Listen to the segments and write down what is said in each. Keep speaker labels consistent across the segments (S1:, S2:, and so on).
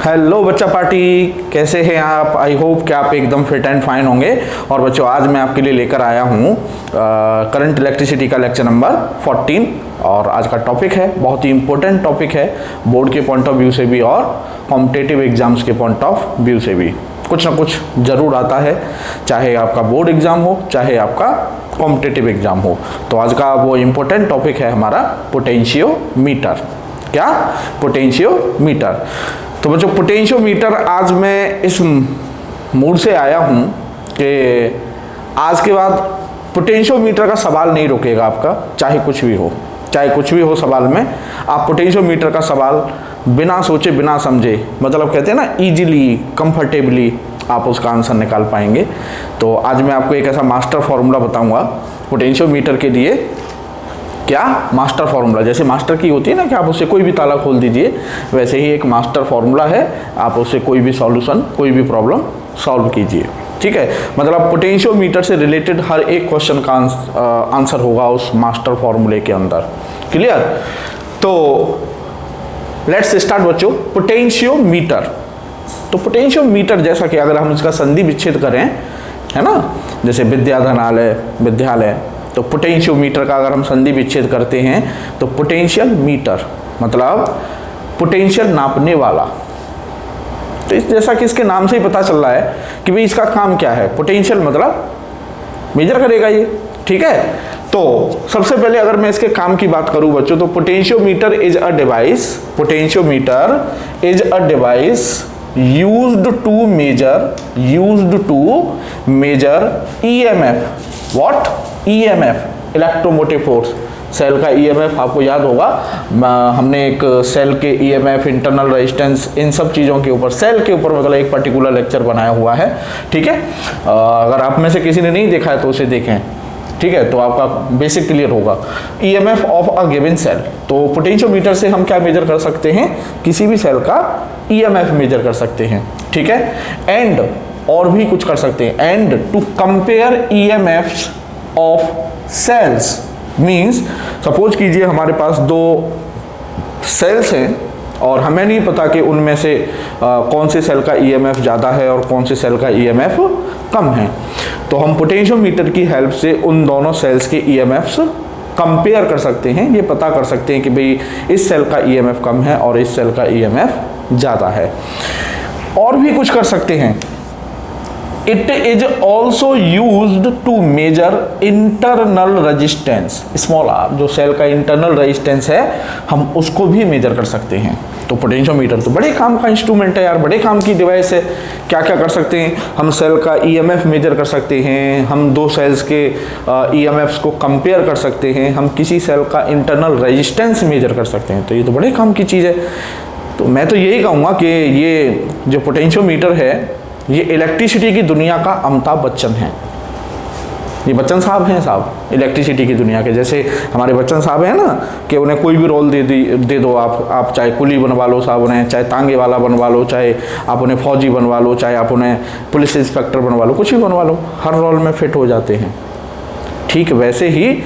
S1: Hello बच्चा party, कैसे हैं आप? आई होप कि आप एकदम फिट एंड फाइन होंगे। और बच्चों, आज मैं आपके लिए लेकर आया हूँ करंट इलेक्ट्रिसिटी का लेक्चर नंबर 14। और आज का टॉपिक है, बहुत ही इंपॉर्टेंट टॉपिक है, बोर्ड के पॉइंट ऑफ व्यू से भी और कॉम्पिटिटिव एग्जाम्स के पॉइंट ऑफ व्यू से भी कुछ ना कुछ ज़रूर आता है, चाहे आपका बोर्ड एग्ज़ाम हो चाहे आपका कॉम्पिटिटिव एग्ज़ाम हो। तो आज का वो इम्पोर्टेंट टॉपिक है हमारा पोटेंशियोमीटर। क्या? पोटेंशियोमीटर। तो बच्चों, पोटेंशियोमीटर आज मैं इस मूड से आया हूँ कि आज के बाद पोटेंशियोमीटर का सवाल नहीं रुकेगा आपका, चाहे कुछ भी हो सवाल में। आप पोटेंशियोमीटर का सवाल बिना सोचे बिना समझे, मतलब कहते हैं ना, इजीली कंफर्टेबली आप उसका आंसर निकाल पाएंगे। तो आज मैं आपको एक ऐसा मास्टर फॉर्मूला बताऊंगा पोटेंशियोमीटर के लिए। क्या? Master formula. जैसे मास्टर की होती है ना कि आप उससे कोई भी ताला खोल दीजिए, वैसे ही एक मास्टर फार्मूला है, आप उससे कोई भी सॉल्यूशन, कोई भी प्रॉब्लम सॉल्व कीजिए। ठीक है, मतलब पोटेंशियोमीटर से रिलेटेड हर एक क्वेश्चन का आंसर होगा उस मास्टर फार्मूले के अंदर। क्लियर? तो लेट्स स्टार्ट बच्चों। पोटेंशियोमीटर, तो पोटेंशियोमीटर जैसा कि अगर हम इसका संधि विच्छेद करें, है ना, जैसे विद्यालय, तो पोटेंशियोमीटर का अगर हम संधि विच्छेद करते हैं तो पोटेंशियल मीटर मतलब पोटेंशियल नापने वाला। तो इस जैसा कि इसके नाम से ही पता चल रहा है कि भाई इसका काम क्या है। पोटेंशियल मतलब मेजर करेगा ये। ठीक है, तो सबसे पहले अगर मैं इसके काम की बात करूं बच्चों, तो potentiometer is a device used to measure EMF। what? EMF, electromotive force. Cell का EMF आपको याद होगा, हमने एक सेल के EMF, इंटरनल रेजिस्टेंस, इन सब चीज़ों के ऊपर, सेल के ऊपर मतलब एक पर्टिकुलर लेक्चर बनाया हुआ है। ठीक है, अगर आप में से किसी ने नहीं देखा है तो उसे देखें। ठीक है, तो आपका बेसिक क्लियर होगा। EMF of a given cell. तो पोटेंशियोमीटर से हम क्या मेजर कर सकते हैं? किसी भी सेल का EMF मेजर कर सकते हैं। ठीक है, एंड और भी कुछ कर सकते हैं। And to compare EMFs of cells means, suppose कीजिए हमारे पास दो सेल्स हैं और हमें नहीं पता कि उनमें से कौन से सेल का EMF ज़्यादा है और कौन से सेल का EMF कम है। तो हम पोटेंशियोमीटर की हेल्प से उन दोनों सेल्स के EMFs कंपेयर कर सकते हैं। ये पता कर सकते हैं कि भाई इस सेल का EMF कम है और इस सेल का EMF ज़्यादा है। और भी कुछ कर सकते हैं। It is also used to measure internal resistance, small r, जो सेल का इंटरनल रेजिस्टेंस है, हम उसको भी मेजर कर सकते हैं। तो पोटेंशियोमीटर तो बड़े काम का इंस्ट्रूमेंट है यार, बड़े काम की डिवाइस है। क्या क्या कर सकते हैं हम? सेल का EMF मेजर कर सकते हैं, हम दो सेल्स के EMFs को कंपेयर कर सकते हैं, हम किसी सेल का इंटरनल रेजिस्टेंस मेजर कर सकते हैं। तो ये तो बड़े काम की चीज़ है। तो मैं तो यही कहूँगा कि ये जो पोटेंशियोमीटर है, ये इलेक्ट्रिसिटी की दुनिया का अमिताभ बच्चन है। ये बच्चन साहब हैं साहब इलेक्ट्रिसिटी की दुनिया के। जैसे हमारे बच्चन साहब हैं ना कि उन्हें कोई भी रोल दे दो आप चाहे कुली बनवा लो साहब उन्हें, चाहे तांगे वाला बनवा लो, चाहे आप उन्हें फौजी बनवा लो, चाहे आप उन्हें पुलिस इंस्पेक्टर बनवा लो, कुछ भी बनवा लो, हर रोल में फिट हो जाते हैं। ठीक वैसे ही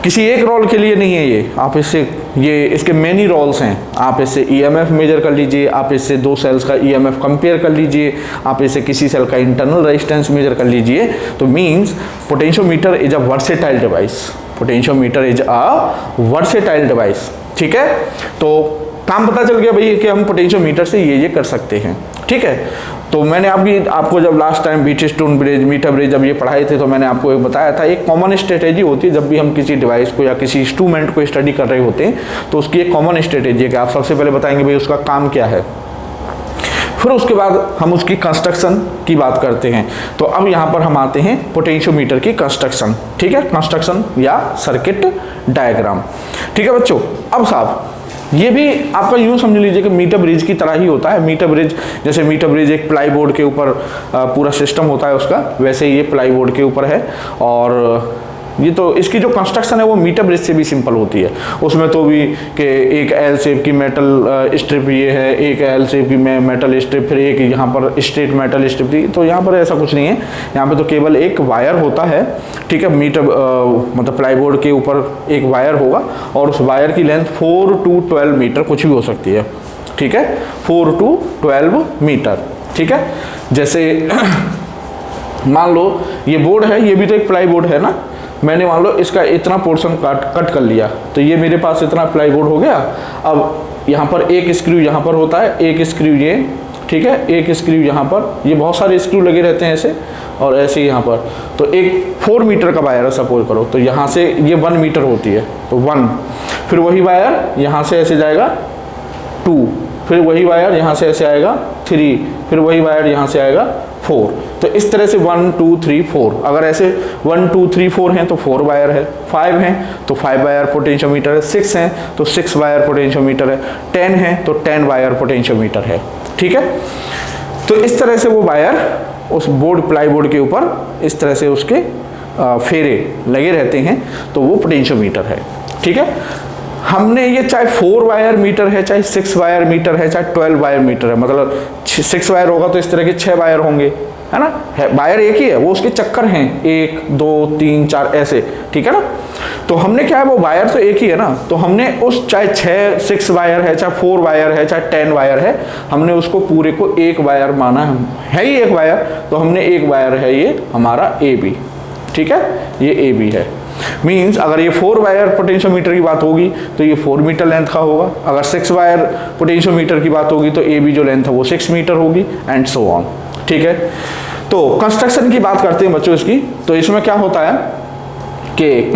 S1: किसी एक रोल के लिए नहीं है ये, आप इसके मेनी रोल्स हैं। आप इससे EMF मेजर कर लीजिए, आप इससे दो सेल्स का EMF कंपेयर कर लीजिए, आप इससे किसी सेल का इंटरनल रेजिस्टेंस मेजर कर लीजिए। तो means potentiometer is a versatile device. ठीक है, तो काम पता चल गया भाई कि हम पोटेंशियोमीटर से ये कर सकते हैं। ठीक है, तो मैंने आपको जब last time Wheatstone bridge, metre bridge जब ये पढ़ाए थे, तो मैंने आपको एक बताया था, एक कॉमन स्ट्रेटेजी होती है जब भी हम किसी डिवाइस को या किसी इंस्ट्रूमेंट को स्टडी कर रहे होते हैं, तो उसकी एक कॉमन स्ट्रेटेजी है कि आप सबसे पहले बताएंगे भाई उसका काम क्या है, फिर उसके बाद हम उसकी कंस्ट्रक्शन की बात करते हैं। तो अब यहाँ पर हम आते हैं पोटेंशियोमीटर की कंस्ट्रक्शन। ठीक है, कंस्ट्रक्शन या सर्किट डायग्राम। ठीक है बच्चों, अब साहब ये भी आपका यूँ समझ लीजिए कि मीटर ब्रिज की तरह ही होता है। मीटर ब्रिज एक प्लाई बोर्ड के ऊपर पूरा सिस्टम होता है उसका, वैसे ही ये प्लाई बोर्ड के ऊपर है। और ये तो इसकी जो कंस्ट्रक्शन है वो मीटर ब्रिज से भी सिंपल होती है। उसमें तो भी कि एक एल शेप की मेटल स्ट्रिप ये है, एक एल शेप की मेटल स्ट्रिप, फिर एक यहाँ पर स्ट्रेट मेटल स्ट्रिप थी। तो यहाँ पर ऐसा कुछ नहीं है, यहाँ पे तो केवल एक वायर होता है। ठीक है, मीटर मतलब प्लाईबोर्ड के ऊपर एक वायर होगा और उस वायर की लेंथ 4 to 12 मीटर कुछ भी हो सकती है। ठीक है, 4 to 12 मीटर, ठीक है। जैसे मान लो ये बोर्ड है, ये भी तो एक प्लाई बोर्ड है ना, मैंने मान लो इसका इतना पोर्शन कट कर लिया, तो ये मेरे पास इतना प्लाई बोर्ड हो गया। अब यहाँ पर एक स्क्रू यहाँ पर होता है, एक स्क्रू ये, ठीक है, एक स्क्रू यहाँ पर, ये बहुत सारे स्क्रू लगे रहते हैं ऐसे और ऐसे यहाँ पर। तो एक 4 मीटर का वायर है सपोज करो, तो यहाँ से ये 1 मीटर होती है, तो 1, फिर वही वायर यहाँ से ऐसे जाएगा 2, फिर वही वायर यहाँ से ऐसे आएगा 3, फिर वही वायर यहाँ से आएगा 4। तो इस तरह से 1 2 3 4, अगर ऐसे 1 2 3 4 हैं तो 4 वायर है, 5 हैं तो 5 वायर पोटेंशियोमीटर है, 6 हैं तो 6 वायर पोटेंशियोमीटर है, 10 हैं तो 10 वायर पोटेंशियोमीटर है, ठीक है। तो इस तरह से वो वायर उस बोर्ड, प्लाई बोर्ड के ऊपर इस तरह से उसके फेरे लगे रहते हैं, तो वो पोटेंशियोमीटर है, ठीक है। हमने ये चाहे 4 वायर मीटर है, चाहे 6 वायर मीटर है, चाहे 12 वायर मीटर है, मतलब 6 वायर होगा तो इस तरह के 6 वायर होंगे, है ना, वायर एक ही है, वो उसके चक्कर हैं 1 2 3 4 ऐसे, ठीक है ना। तो हमने क्या है, वो वायर तो एक ही है ना, तो हमने उस चाहे 6 वायर है, चाहे 4 वायर है, चाहे 10 वायर है, हमने उसको पूरे को एक वायर माना है ही एक वायर, तो हमने एक वायर है ये हमारा AB, ठीक है, ये AB है। मीन्स अगर ये 4 वायर पोटेंशियोमीटर की बात होगी तो ये 4 मीटर लेंथ का होगा, अगर 6 वायर पोटेंशियोमीटर की बात होगी तो AB जो लेंथ है वो 6 मीटर होगी, एंड सो ऑन, ठीक है। तो कंस्ट्रक्शन की बात करते हैं बच्चों इसकी, तो इसमें क्या होता है कि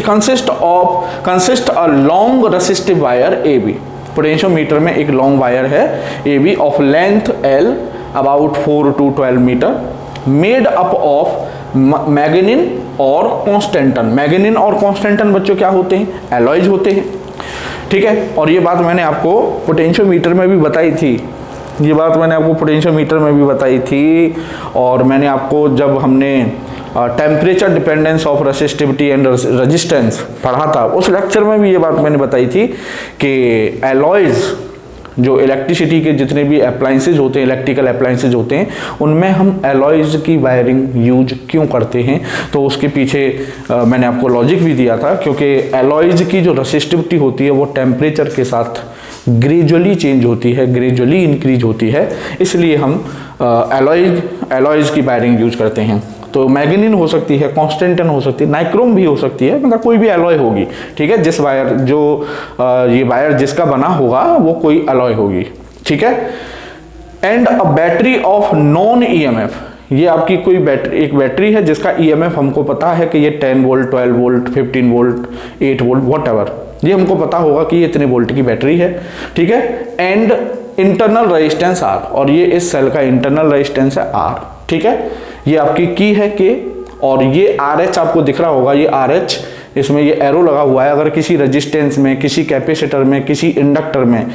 S1: consist a long resistive wire AB, potentiometer में एक लॉन्ग वायर है AB of length L about 4 to 12 metre, made up of manganin और कॉन्स्टेंटन। मैग्नीन और कॉन्स्टेंटन बच्चों क्या होते हैं, एलॉयज होते हैं, ठीक है। और ये बात मैंने आपको पोटेंशियोमीटर में भी बताई थी, ये बात मैंने आपको पोटेंशियोमीटर में भी बताई थी, और मैंने आपको जब हमने temperature dependence of resistivity and resistance पढ़ा था उस लेक्चर में भी ये बात मैंने बताई थी कि एलॉयज, जो इलेक्ट्रिसिटी के जितने भी अप्लायंसेज होते हैं, इलेक्ट्रिकल अप्लायंसेज होते हैं, उनमें हम एलॉयज की वायरिंग यूज क्यों करते हैं, तो उसके पीछे मैंने आपको लॉजिक भी दिया था, क्योंकि एलॉयज की जो रेसिस्टिविटी होती है वो टेम्परेचर के साथ ग्रेजुअली चेंज होती है, ग्रेजुअली इंक्रीज होती है, इसलिए हम एलॉयज की वायरिंग यूज करते हैं। तो मैग्नीन हो सकती है, कॉन्स्टेंटन हो सकती है, नाइक्रोम भी हो सकती है, मतलब कोई भी एलॉय होगी, ठीक है। जिस वायर जो ये वायर जिसका बना होगा वो कोई एलॉय होगी, ठीक है। And a battery of non EMF, ये आपकी कोई बैटरी, एक बैटरी है जिसका EMF हमको पता है कि ये 10 volt 12 volt 15 volt 8 volt whatever, ये हमको पता होगा कि ये इतने वोल्ट की बैटरी है, ठीक है। एंड इंटरनल रेजिस्टेंस R, और ये इस सेल का इंटरनल रेजिस्टेंस है R, ठीक है। ये आपकी की है K, और ये RH आपको दिख रहा होगा, ये RH, इसमें ये एरो लगा हुआ है। अगर किसी रेजिस्टेंस में, किसी कैपेसिटर में, किसी इंडक्टर में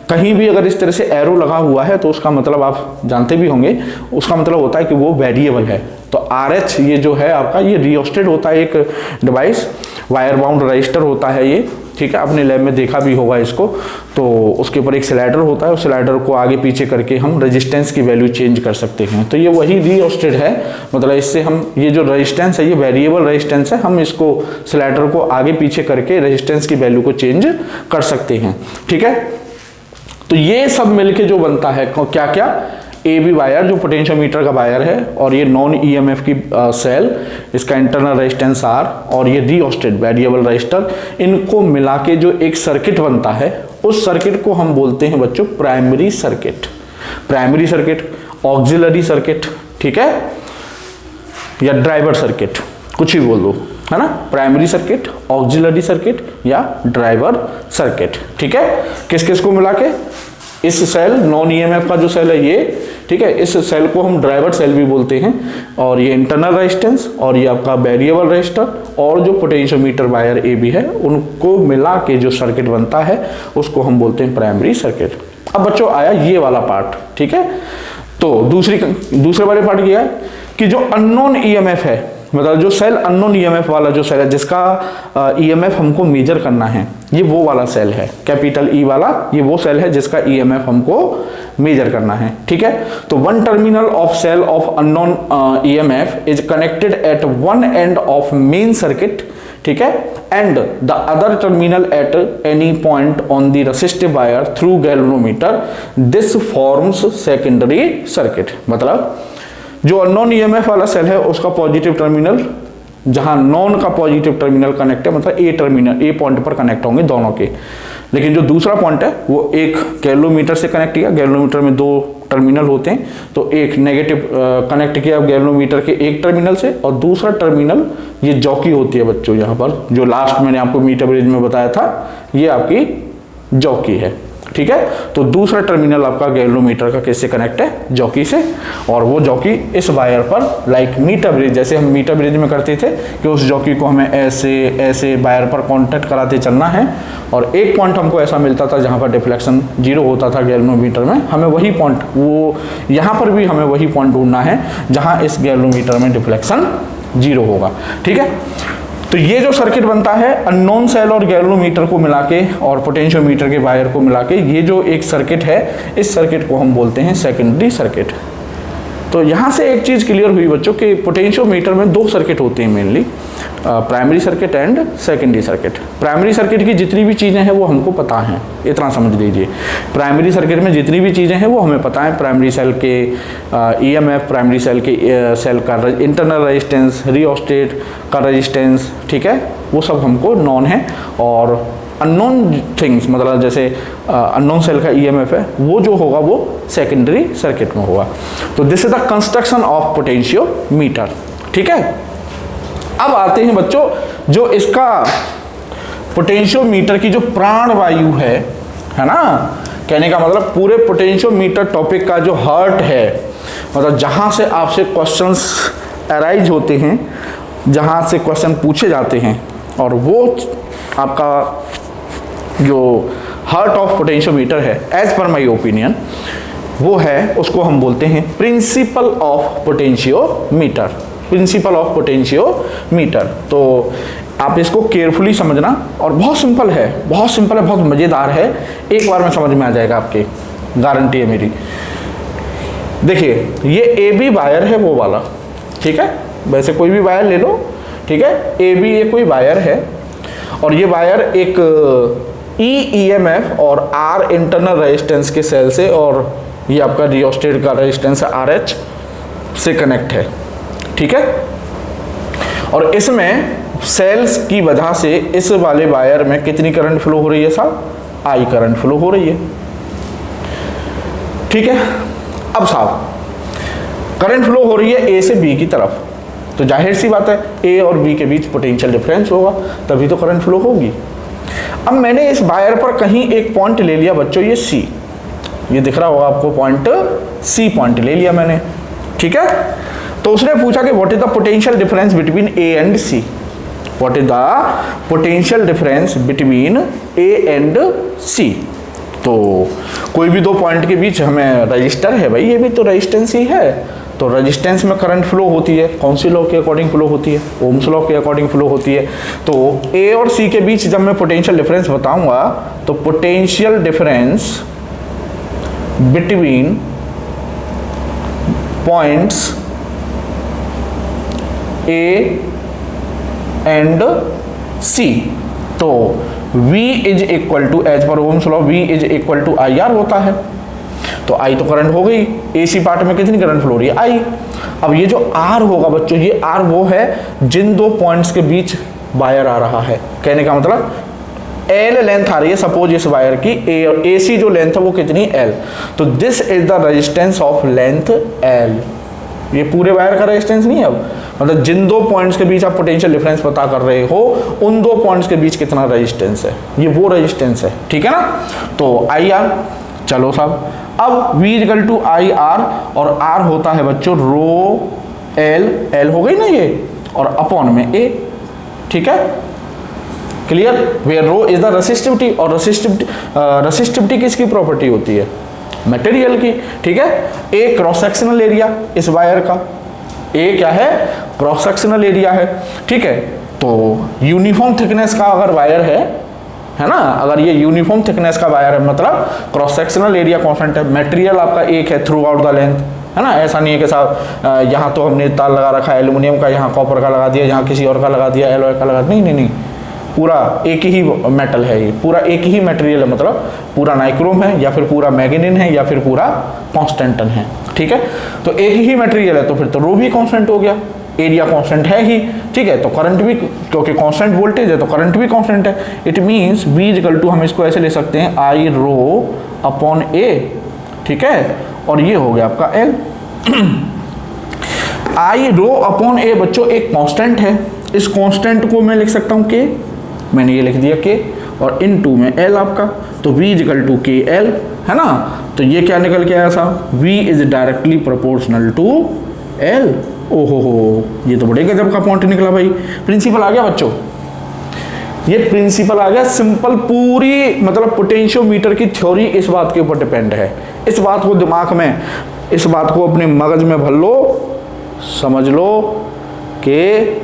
S1: कहीं भी अगर इस तरह से एरो लगा हुआ है तो उसका मतलब आप जानते भी होंगे, उसका मतलब होता है कि वो वेरिएबल है। तो RH ये जो है आपका, ये रियोस्टेट होता है, एक डिवाइस, वायर बाउंड रजिस्टर होता है ये, ठीक है। अपने लैब में देखा भी होगा इसको। तो उसके ऊपर एक स्लाइडर होता है, उस स्लाइडर को आगे पीछे करके हम रेजिस्टेंस की वैल्यू चेंज कर सकते हैं। तो ये वही रियोस्टेट है, मतलब इससे हम ये जो रेजिस्टेंस है ये वेरिएबल रेजिस्टेंस है, हम इसको स्लाइडर को आगे पीछे करके रेजिस्टेंस की वैल्यू को चेंज कर सकते हैं, ठीक है। तो ये सब मिलके जो बनता है क्या क्या, AB वायर जो पोटेंशियोमीटर का वायर है, और ये नॉन EMF की सेल, इसका इंटरनल रेजिस्टेंस R, और ये रियोस्टेट वेरिएबल रजिस्टर, इनको मिला के जो एक सर्किट बनता है, उस सर्किट को हम बोलते हैं बच्चों primary circuit. Primary circuit, auxiliary circuit, ठीक है, या ड्राइवर सर्किट, कुछ भी बोल दो, है ना। प्राइमरी सर्किट, ऑक्सिलरी सर्किट या ड्राइवर सर्किट, ठीक है। किस किस को मिला के, इस सेल नॉन EMF का जो सेल है ये, ठीक है, इस सेल को हम ड्राइवर सेल भी बोलते हैं, और ये इंटरनल रेजिस्टेंस और ये आपका वेरिएबल रजिस्टर और जो पोटेंशियोमीटर वायर AB है, उनको मिला के जो सर्किट बनता है उसको हम बोलते हैं प्राइमरी सर्किट। अब बच्चों आया ये वाला पार्ट, ठीक है। तो दूसरे वाले पार्ट क्या है कि जो अननोन EMF है, मतलब जो सेल अननोन EMF वाला जो सेल है जिसका EMF हमको मेजर करना है, ये वो वाला सेल है, कैपिटल E वाला, ये वो सेल है जिसका EMF हमको मेजर करना है, ठीक है। तो one terminal of cell of unknown EMF is connected at one end of main circuit, ठीक है, and the other terminal at any point on the resistive wire through galvanometer, this forms secondary circuit. मतलब जो unknown EMF वाला cell है उसका positive terminal, जहां known का positive terminal connect है, मतलब ए टर्मिनल, ए पॉइंट पर कनेक्ट होंगे दोनों के, लेकिन जो दूसरा पॉइंट है वो एक गैल्वेनोमीटर से कनेक्ट किया, गैल्वेनोमीटर में दो टर्मिनल होते हैं, तो एक नेगेटिव कनेक्ट किया गैल्वेनोमीटर के एक टर्मिनल से, और दूसरा टर्मिनल ये जॉकी होती है बच्चों, यहाँ पर जो लास्ट मैंने आपको मीटर ब्रिज में बताया था, ये आपकी जॉकी है, ठीक है। तो दूसरा टर्मिनल आपका गैल्वेनोमीटर का किससे कनेक्ट है, जॉकी से, और वो जॉकी इस वायर पर लाइक मीटर ब्रिज, जैसे हम मीटर ब्रिज में करते थे कि उस जॉकी को हमें ऐसे ऐसे वायर पर कांटेक्ट कराते चलना है, और एक पॉइंट हमको ऐसा मिलता था जहां पर डिफ्लेक्शन 0 होता था गैल्वेनोमीटर में, हमें वही पॉइंट, वो यहाँ पर भी हमें वही पॉइंट ढूंढना है जहाँ इस गैल्वेनोमीटर में डिफ्लेक्शन 0 होगा, ठीक है। तो ये जो सर्किट बनता है अननोन सेल और गैल्वेनोमीटर को मिला के और पोटेंशियोमीटर के वायर को मिला के, ये जो एक सर्किट है, इस सर्किट को हम बोलते हैं सेकेंडरी सर्किट। तो यहाँ से एक चीज़ क्लियर हुई बच्चों कि पोटेंशियोमीटर में दो सर्किट होते हैं mainly, primary circuit and secondary circuit. Primary circuit की जितनी भी चीज़ें हैं वो हमको पता हैं, इतना समझ लीजिए। प्राइमरी सर्किट में जितनी भी चीज़ें हैं वो हमें पता है, प्राइमरी सेल के ईएमएफ, प्राइमरी सेल के सेल का इंटरनल रेजिस्टेंस, रिओस्टेट का रेजिस्टेंस, ठीक है, वो सब हमको नॉन है। और अननोन थिंग्स, मतलब जैसे अननोन सेल का ईएमएफ है, वो जो होगा वो सेकेंडरी सर्किट में होगा। तो this is the construction of potentiometer, ठीक है। अब आते हैं बच्चों, जो इसका पोटेंशियोमीटर की जो प्राण वायु है ना, कहने का मतलब पूरे पोटेंशियोमीटर टॉपिक का जो हार्ट है, मतलब जहाँ से आपसे क्वेश्चंस अराइज होते हैं, जहाँ से क्वेश्चन पूछे जाते हैं, और वो आपका जो हार्ट ऑफ पोटेंशियोमीटर है एज पर माय ओपिनियन, वो है, उसको हम बोलते हैं principle of potentiometer, principle of potentiometer. तो आप इसको केयरफुली समझना, और बहुत सिंपल है, बहुत सिंपल है, बहुत मज़ेदार है, एक बार में समझ में आ जाएगा आपके, गारंटी है मेरी। देखिए ये ए बी वायर है वो वाला, ठीक है, वैसे कोई भी वायर ले लो, ठीक है, ए बी ये कोई वायर है, और ये वायर एक ईएमएफ और आर इंटरनल रेजिस्टेंस के सेल से, और ये आपका रिओस्टेट का रेजिस्टेंस RH से कनेक्ट है, ठीक है। और इसमें सेल्स की वजह से इस वाले वायर में कितनी करंट फ्लो हो रही है साहब, I करंट फ्लो हो रही है, ठीक है। अब साहब करंट फ्लो हो रही है A से B की तरफ, तो जाहिर सी बात है A और B के बीच पोटेंशियल डिफरेंस होगा, तभी तो करंट फ्लो होगी। अब मैंने इस वायर पर कहीं एक पॉइंट ले लिया बच्चों, ये C, ये दिख रहा होगा आपको पॉइंट C, पॉइंट ले लिया मैंने, ठीक है। तो उसने पूछा कि what is the potential difference between A and C, what is the potential difference between A and C। तो कोई भी दो पॉइंट के बीच हमें रजिस्टर है भाई, ये भी तो रेजिस्टेंस ही है, तो रेजिस्टेंस में करंट फ्लो होती है, कौन सी लॉ के अकॉर्डिंग फ्लो होती है, ओम्स लॉ के अकॉर्डिंग फ्लो होती है। तो A और C के बीच जब मैं पोटेंशियल डिफरेंस बताऊंगा, तो potential difference between points A and C, तो V is equal to, as पर Ohm's law, V is equal to IR होता है, तो I तो करंट हो गई, AC पार्ट में कितनी करंट फ्लो हो रही है, I। अब ये जो R होगा बच्चों, ये R वो है जिन दो पॉइंट्स के बीच वायर आ रहा है, कहने का मतलब L लेंथ आ रही है सपोज इस वायर की, A और AC जो लेंथ है वो कितनी L, तो this is the resistance of length L। ये पूरे वायर का रेजिस्टेंस नहीं है, अब मतलब जिन दो पॉइंट्स के बीच आप पोटेंशियल डिफरेंस पता कर रहे हो, उन दो पॉइंट्स के बीच कितना रेजिस्टेंस है, ये वो रेजिस्टेंस है, ठीक है ना। तो IR, चलो साहब, अब V इक्वल टू IR, और R होता है बच्चों रो L हो गई ना ये, और अपॉन में A, ठीक है, clear. Where rho is the resistivity, और रेसिस्टिविटी किसकी प्रॉपर्टी होती है, मटेरियल की, ठीक है। A क्रॉस सेक्शनल एरिया इस वायर का, A क्या है, क्रॉस सेक्शनल एरिया है, ठीक है। तो यूनिफॉर्म थिकनेस का अगर वायर है ना, अगर ये यूनिफॉर्म थिकनेस का वायर है, मतलब क्रॉस सेक्शनल एरिया कांस्टेंट है, मटेरियल आपका एक है थ्रू आउट द लेंथ, है ना। ऐसा नहीं है कि साहब यहाँ तो हमने तार लगा रखा है एल्यूमिनियम का, यहाँ कॉपर का लगा दिया, यहाँ किसी और का लगा दिया, एलॉय का लगा, नहीं नहीं नहीं, पूरा एक ही मेटल है, ये पूरा एक ही मटेरियल है, मतलब पूरा नाइक्रोम है या फिर पूरा मैग्नीन है या फिर पूरा कॉन्स्टेंटन है, ठीक है। तो एक ही मटेरियल है तो फिर तो रो भी कांस्टेंट हो गया, एरिया कांस्टेंट है ही, ठीक है। तो करंट भी, क्योंकि कांस्टेंट वोल्टेज है तो करंट भी कांस्टेंट है। It means B equal to, हम इसको ऐसे ले सकते हैं आई रो अपॉन ए, ठीक है, और ये हो गया आपका एल। आई रो अपॉन ए बच्चों एक कांस्टेंट है, इस कांस्टेंट को मैं लिख सकता हूं के, मैंने ये लिख दिया के, और इन टू में एल आपका, तो V equal to K L, है ना। तो ये क्या निकल के आया था, V is directly proportional to L। ओहो हो, ये तो बड़े गजब का पॉइंट निकला भाई, प्रिंसिपल आ गया बच्चों, ये प्रिंसिपल आ गया सिंपल। पूरी मतलब पोटेंशियोमीटर की थ्योरी इस बात के ऊपर डिपेंड है। इस बात को दिमाग में, इस बात को अपने मगज में भर लो, समझ लो कि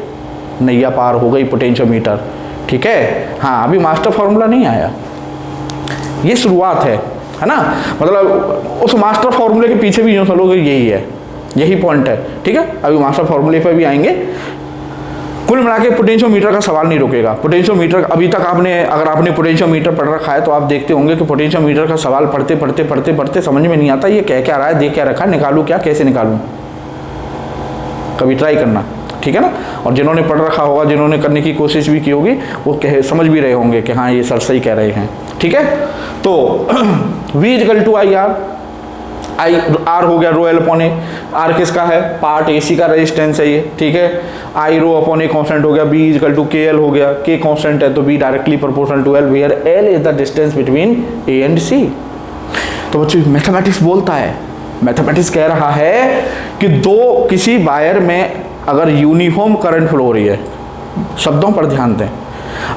S1: नैया पार हो गई पोटेंशियोमीटर, ठीक है। हाँ, अभी मास्टर फॉर्मूला नहीं आया, ये शुरुआत है ना। मतलब उस मास्टर फॉर्मूले के पीछे भी यूँ चलोगे, यही है, यही पॉइंट है, ठीक है। अभी मास्टर फॉर्मूले पर भी आएंगे। कुल मिला के पोटेंशियोमीटर का सवाल नहीं रुकेगा। पोटेंशियोमीटर अभी तक आपने, अगर आपने पोटेंशियोमीटर पढ़ रखा है तो आप देखते होंगे कि पोटेंशियोमीटर का सवाल पढ़ते पढ़ते पढ़ते पढ़ते समझ में नहीं आता ये कह क्या रहा है, दे क्या रखा है, निकालूं क्या, कैसे निकालूं। कभी ट्राई करना, ठीक है ना। और जिन्होंने पढ़ रखा होगा, जिन्होंने करने की कोशिश भी की होगी, वो समझ भी रहे होंगे कि हाँ ये सर सही कह रहे हैं, ठीक है। तो V equal to I R, I R हो गया rho L upon A, R किसका है, पार्ट AC का रेजिस्टेंस है ये, ठीक है। आई रो अपॉन ए कांस्टेंट हो गया, B equal to K L हो गया, के कांस्टेंट है तो B directly proportional to L, where L is the distance between A and C। तो बच्चों मैथमेटिक्स बोलता है, मैथमेटिक्स कह रहा है कि दो किसी वायर में अगर यूनिफॉर्म करंट फ्लो हो रही है, शब्दों पर ध्यान दें,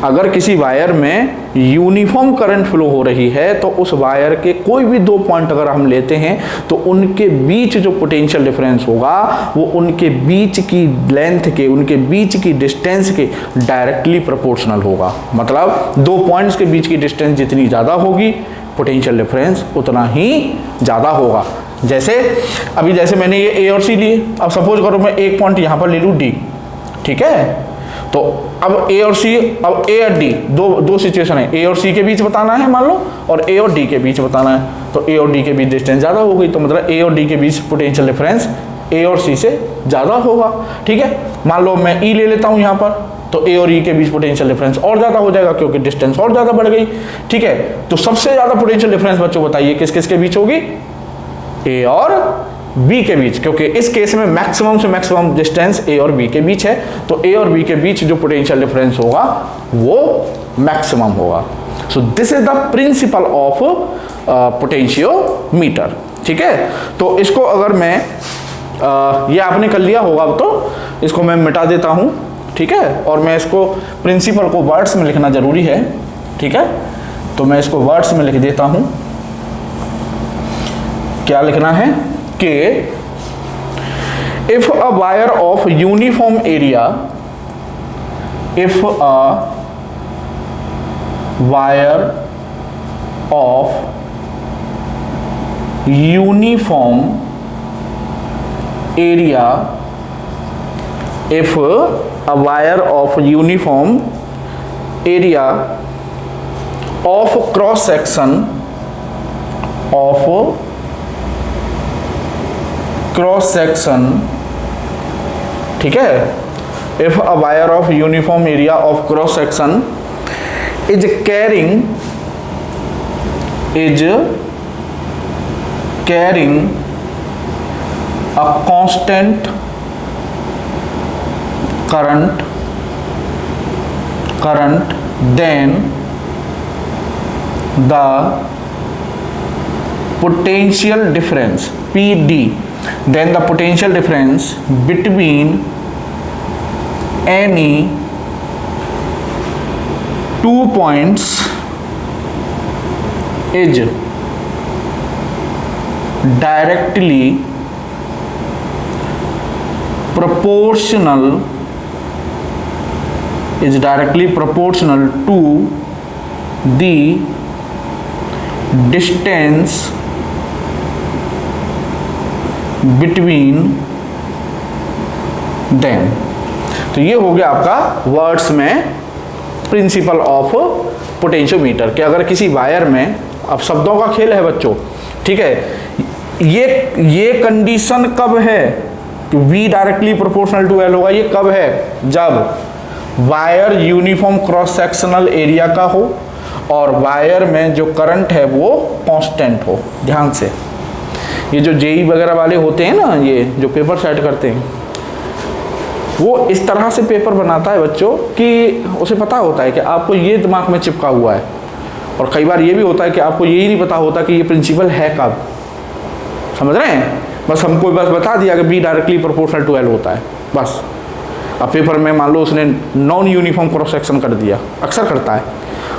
S1: अगर किसी वायर में यूनिफॉर्म करंट फ्लो हो रही है तो उस वायर के कोई भी दो पॉइंट अगर हम लेते हैं तो उनके बीच जो पोटेंशियल डिफरेंस होगा वो उनके बीच की लेंथ के, उनके बीच की डिस्टेंस के डायरेक्टली प्रोपोर्शनल होगा। मतलब दो पॉइंट्स के बीच की डिस्टेंस जितनी ज़्यादा होगी पोटेंशियल डिफरेंस उतना ही ज़्यादा होगा। जैसे अभी जैसे मैंने ये A और C लिए, अब सपोज करो मैं एक पॉइंट यहाँ पर ले लूँ D, ठीक है। तो अब A और C, अब A और D दो सिचुएशन है, A और C के बीच बताना है मान लो, और A और D के बीच बताना है। तो A और D के बीच डिस्टेंस ज़्यादा हो गई, तो मतलब A और D के बीच पोटेंशियल डिफरेंस A और C से ज़्यादा होगा, ठीक है। मान लो मैं E ले लेता हूँ यहाँ पर, तो A और E के बीच पोटेंशियल डिफरेंस और ज़्यादा हो जाएगा क्योंकि डिस्टेंस और ज़्यादा बढ़ गई, ठीक है। तो सबसे ज़्यादा पोटेंशियल डिफरेंस बच्चों बताइए किस किस के बीच होगी, A और B के बीच, क्योंकि इस केस में मैक्सिमम से मैक्सिमम डिस्टेंस A और B के बीच है, तो A और B के बीच जो पोटेंशियल डिफरेंस होगा वो मैक्सिमम होगा। So this is the principle of potentiometer, ठीक है। तो इसको अगर मैं ये आपने कर लिया होगा तो इसको मैं मिटा देता हूँ, ठीक है। और मैं इसको प्रिंसिपल को वर्ड्स में लिखना जरूरी है, ठीक है। तो मैं इसको वर्ड्स में लिख देता हूँ। क्या लिखना है कि if a wire of uniform area, if a wire of uniform area, if a wire of uniform area of cross section ठीक है, if a wire of uniform area of cross section is carrying a constant current, then the potential difference PD, then the potential difference between any two points is directly proportional to the distance between them. तो ये हो गया आपका words में principle of potentiometer कि अगर किसी wire में, अब शब्दों का खेल है बच्चों, ठीक है, ये कंडीशन कब है कि V directly proportional to L होगा, ये कब है, जब wire uniform cross sectional area का हो और वायर में जो करंट है वो कांस्टेंट हो। ध्यान से, ये जो जेई वगैरह वाले होते हैं ना, ये जो पेपर सेट करते हैं, वो इस तरह से पेपर बनाता है बच्चों कि उसे पता होता है कि आपको ये दिमाग में चिपका हुआ है, और कई बार ये भी होता है कि आपको यही नहीं पता होता कि ये प्रिंसिपल है कब। समझ रहे हैं? बस हमको बस बता दिया कि B directly proportional to L होता है, बस। अब पेपर में मान लो उसने नॉन यूनिफॉर्म क्रॉस सेक्शन कर दिया, अक्सर करता है,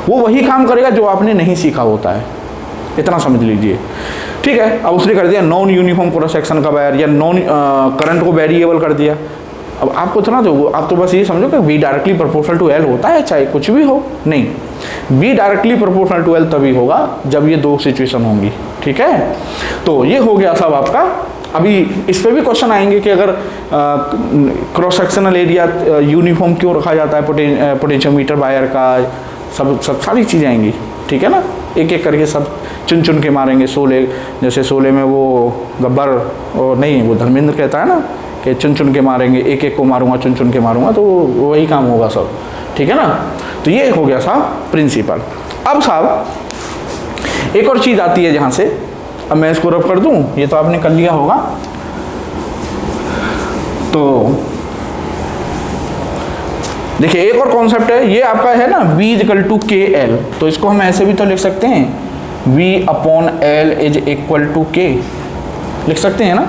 S1: वो वही काम करेगा जो आपने नहीं सीखा होता है, इतना समझ लीजिए, ठीक है। अब उसने कर दिया नॉन यूनिफॉर्म क्रॉस सेक्शन का वायर, या नॉन करंट को वेरिएबल कर दिया। अब आपको इतना तो आप तो बस ये समझो कि B directly proportional to L होता है, चाहे कुछ भी हो। नहीं, B directly proportional to L तभी होगा जब ये दो सिचुएशन होंगी, ठीक है। तो ये हो गया सब आपका। अभी इस पर भी क्वेश्चन आएंगे कि अगर क्रॉस सेक्शनल एरिया यूनिफॉर्म क्यों रखा जाता है पोटेंशियोमीटर वायर का, सब सारी चीज़ें आएंगी, ठीक है ना। एक एक करके सब चुन चुन के मारेंगे। शोले, जैसे शोले में वो गब्बर, और नहीं, वो धर्मेंद्र कहता है ना कि चुन चुन के मारेंगे, एक एक को मारूंगा, चुन चुन के मारूंगा, तो वही काम होगा सब, ठीक है ना। तो ये हो गया साहब प्रिंसिपल। अब साहब एक और चीज़ आती है जहाँ से, अब मैं इसको रब कर दूं, ये तो आपने कर लिया होगा। तो देखिए एक और कॉन्सेप्ट है, ये आपका है ना V equal to K L, तो इसको हम ऐसे भी तो लिख सकते हैं, V upon L is equal to K, लिख सकते हैं ना।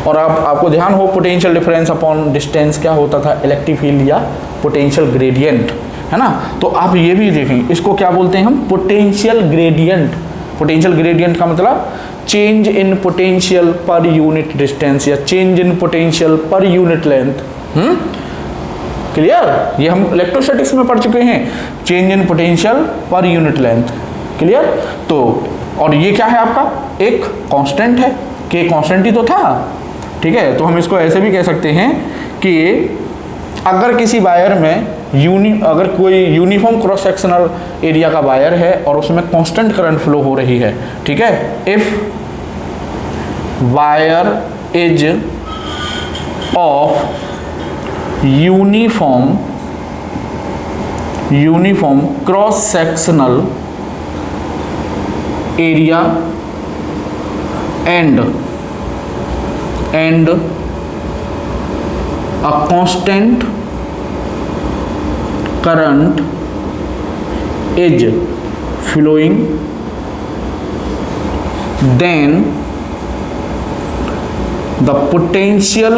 S1: और आपको ध्यान हो पोटेंशियल डिफरेंस अपॉन डिस्टेंस क्या होता था, इलेक्ट्रिक फील्ड या पोटेंशियल ग्रेडियंट, है ना। तो आप ये भी देखें, इसको क्या बोलते हैं हम, पोटेंशियल ग्रेडियंट। पोटेंशियल ग्रेडियंट का मतलब change in potential per unit distance या change in potential per unit length. Clear? ये हम इलेक्ट्रोस्टैटिक्स में पढ़ चुके हैं, change in potential per unit length. Clear? तो और ये क्या है आपका, एक कांस्टेंट है, के कांस्टेंट ही तो था, ठीक है। तो हम इसको ऐसे भी कह सकते हैं कि अगर किसी वायर में अगर कोई यूनिफॉर्म क्रॉस सेक्शनल एरिया का वायर है और उसमें कांस्टेंट करंट फ्लो हो रही है, ठीक है, if wire is of uniform cross sectional area and a constant current is flowing, then the potential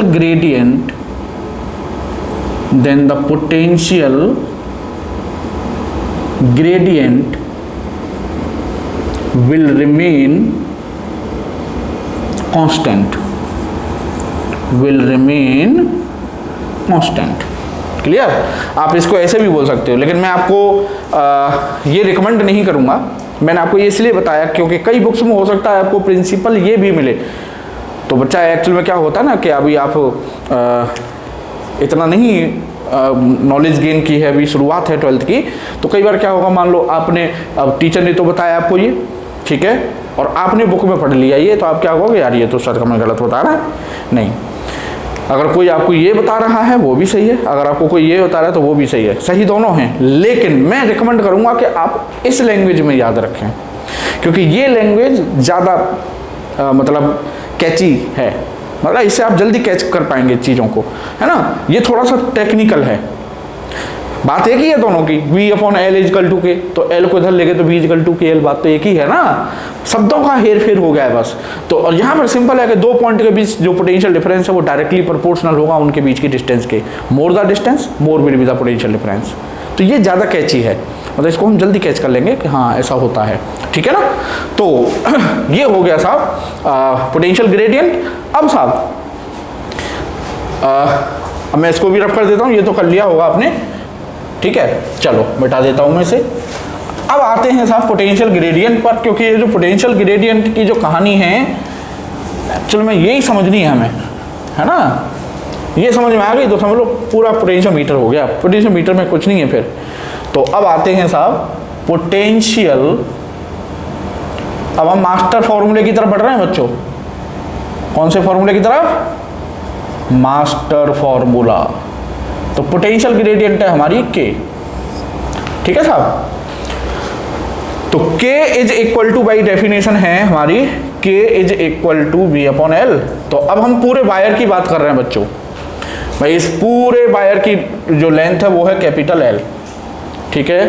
S1: gradient will remain constant, clear. आप इसको ऐसे भी बोल सकते हो, लेकिन मैं आपको ये रिकमेंड नहीं करूंगा। मैंने आपको ये इसलिए बताया क्योंकि कई बुक्स में हो सकता है आपको प्रिंसिपल ये भी मिले, तो बच्चा एक्चुअल में क्या होता है ना कि अभी आप इतना नहीं नॉलेज गेन की है, अभी शुरुआत है 12th की, तो कई बार क्या होगा, मान लो आपने, अब टीचर ने तो बताया आपको ये, ठीक है, और आपने बुक में पढ़ लिया ये, तो आप क्या कहोगे, यार ये तो सर मैं गलत बता रहा है। नहीं, अगर कोई आपको ये बता रहा है वो भी सही है, अगर आपको कोई ये बता रहा है तो वो भी सही है, सही दोनों हैं। लेकिन मैं रिकमेंड करूंगा कि आप इस लैंग्वेज में याद रखें, क्योंकि ये लैंग्वेज ज़्यादा मतलब कैची है, मतलब इससे आप जल्दी कैच कर पाएंगे चीज़ों को, है ना। ये थोड़ा सा टेक्निकल है, बात एक ही है दोनों की, V upon L is equal to K, तो L को इधर लेके तो V is equal to K L, बात तो एक ही है ना, शब्दों का हेर फेर हो गया है बस। तो और यहाँ पर सिंपल है कि दो पॉइंट के बीच जो पोटेंशियल डिफरेंस है वो डायरेक्टली प्रोपोर्शनल होगा उनके बीच की डिस्टेंस के, more the distance more will be the potential difference. तो ये ज़्यादा कैची है, मतलब इसको हम जल्दी कैच कर लेंगे कि हाँ ऐसा होता है, ठीक है ना। तो ये हो गया साहब पोटेंशियल ग्रेडियंट। अब साहब अब मैं इसको भी रफ कर देता हूँ, ये तो कर लिया होगा आपने, ठीक है, चलो मिटा देता हूँ मैं इसे। अब आते हैं साहब पोटेंशियल ग्रेडियंट पर, क्योंकि ये जो पोटेंशियल ग्रेडियंट की जो कहानी है एक्चुअल में यही समझनी है हमें, है ना। ये समझ में आ गई तो समझ लो पूरा पोटेंशियोमीटर हो गया। पोटेंशियोमीटर में कुछ नहीं है फिर। तो अब आते हैं साहब पोटेंशियल। अब हम मास्टर फॉर्मूले की तरफ बढ़ रहे हैं बच्चों। कौन से फॉर्मूले की तरफ? Master formula. तो पोटेंशियल ग्रेडियंट है हमारी के, ठीक है साहब। तो K is equal to, by definition है हमारी K is equal to V upon L। तो अब हम पूरे वायर की बात कर रहे हैं बच्चों। भाई इस पूरे वायर की जो लेंथ है वो है कैपिटल L, ठीक है।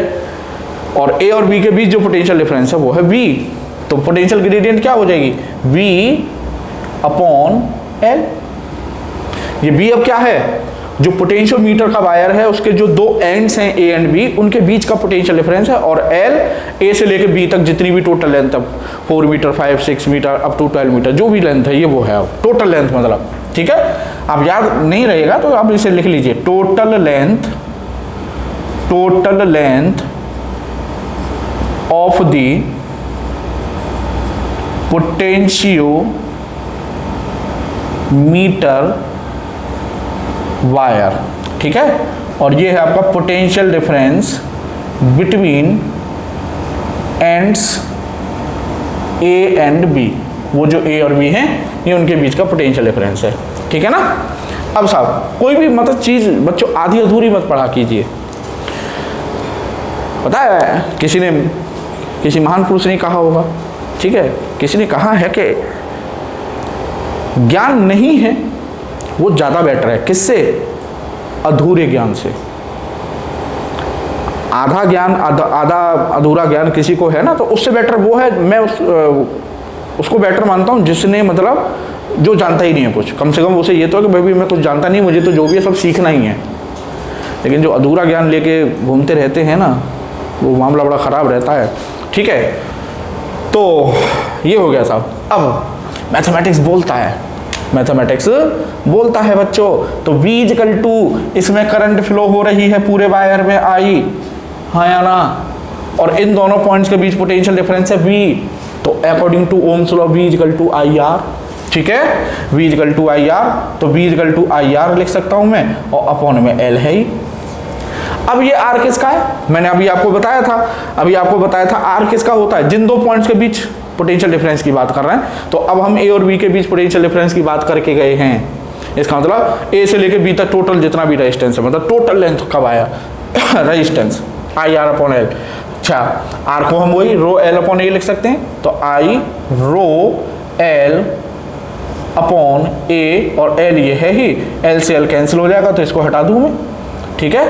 S1: और A और B के बीच जो पोटेंशियल डिफरेंस है वो है V। तो पोटेंशियल ग्रेडियंट क्या हो जाएगी? V upon L। ये B अब क्या है? जो पोटेंशियोमीटर का वायर है उसके जो दो एंड्स हैं A एंड B, उनके बीच का पोटेंशियल डिफरेंस है। और L A से लेके B तक जितनी भी टोटल लेंथ है, 4 metre 5 6 metre up to 12 metre जो भी लेंथ है ये वो है टोटल लेंथ मतलब, ठीक है। अब याद नहीं रहेगा तो आप इसे लिख लीजिए, total length of the potentiometer wire, ठीक है। और ये है आपका potential difference between ends A and B। वो जो A और B हैं ये उनके बीच का पोटेंशियल डिफरेंस है, ठीक है ना। अब साहब कोई भी मतलब चीज़ बच्चों आधी अधूरी मत पढ़ा कीजिए। पता है किसी महान पुरुष ने कहा होगा, ठीक है, किसी ने कहा है कि ज्ञान नहीं है वो ज़्यादा बेटर है। किससे? अधूरे ज्ञान से। आधा ज्ञान आधा अधूरा ज्ञान किसी को है ना, तो उससे बेटर वो है। मैं उसको बेटर मानता हूँ जिसने मतलब जो जानता ही नहीं है कुछ। कम से कम उसे ये तो है कि भाई मैं कुछ जानता नहीं, मुझे तो जो भी है सब सीखना ही है। लेकिन जो अधूरा ज्ञान लेके घूमते रहते हैं ना, वो मामला बड़ा ख़राब रहता है, ठीक है। तो ये हो गया साहब। अब मैथमेटिक्स बोलता है बच्चों। तो V इक्वल टू, इसमें करंट फ्लो हो रही है पूरे वायर में I, हाँ या ना। और इन दोनों पॉइंट्स के बीच पोटेंशियल डिफरेंस है V। तो according to Ohm's law V equal to IR, ठीक है। V इक्वल टू IR, तो V इक्वल टू IR लिख सकता हूं मैं, और अपॉन में L है ही। अब ये R किसका है? मैंने अभी आपको बताया था R किसका होता है? जिन दो पॉइंट्स के बीच पोटेंशियल डिफरेंस की बात कर रहे हैं। तो अब हम A और B के बीच पोटेंशियल डिफरेंस की बात करके गए हैं। इसका मतलब A से लेके B तक टोटल जितना भी रेजिस्टेंस है, मतलब टोटल लेंथ का wire resistance IR upon L। अच्छा, R को हम वही रो L अपॉन A लिख सकते हैं। तो I rho L upon A, और L ये है ही, L से L कैंसिल हो जाएगा तो इसको हटा दूँ मैं, ठीक है।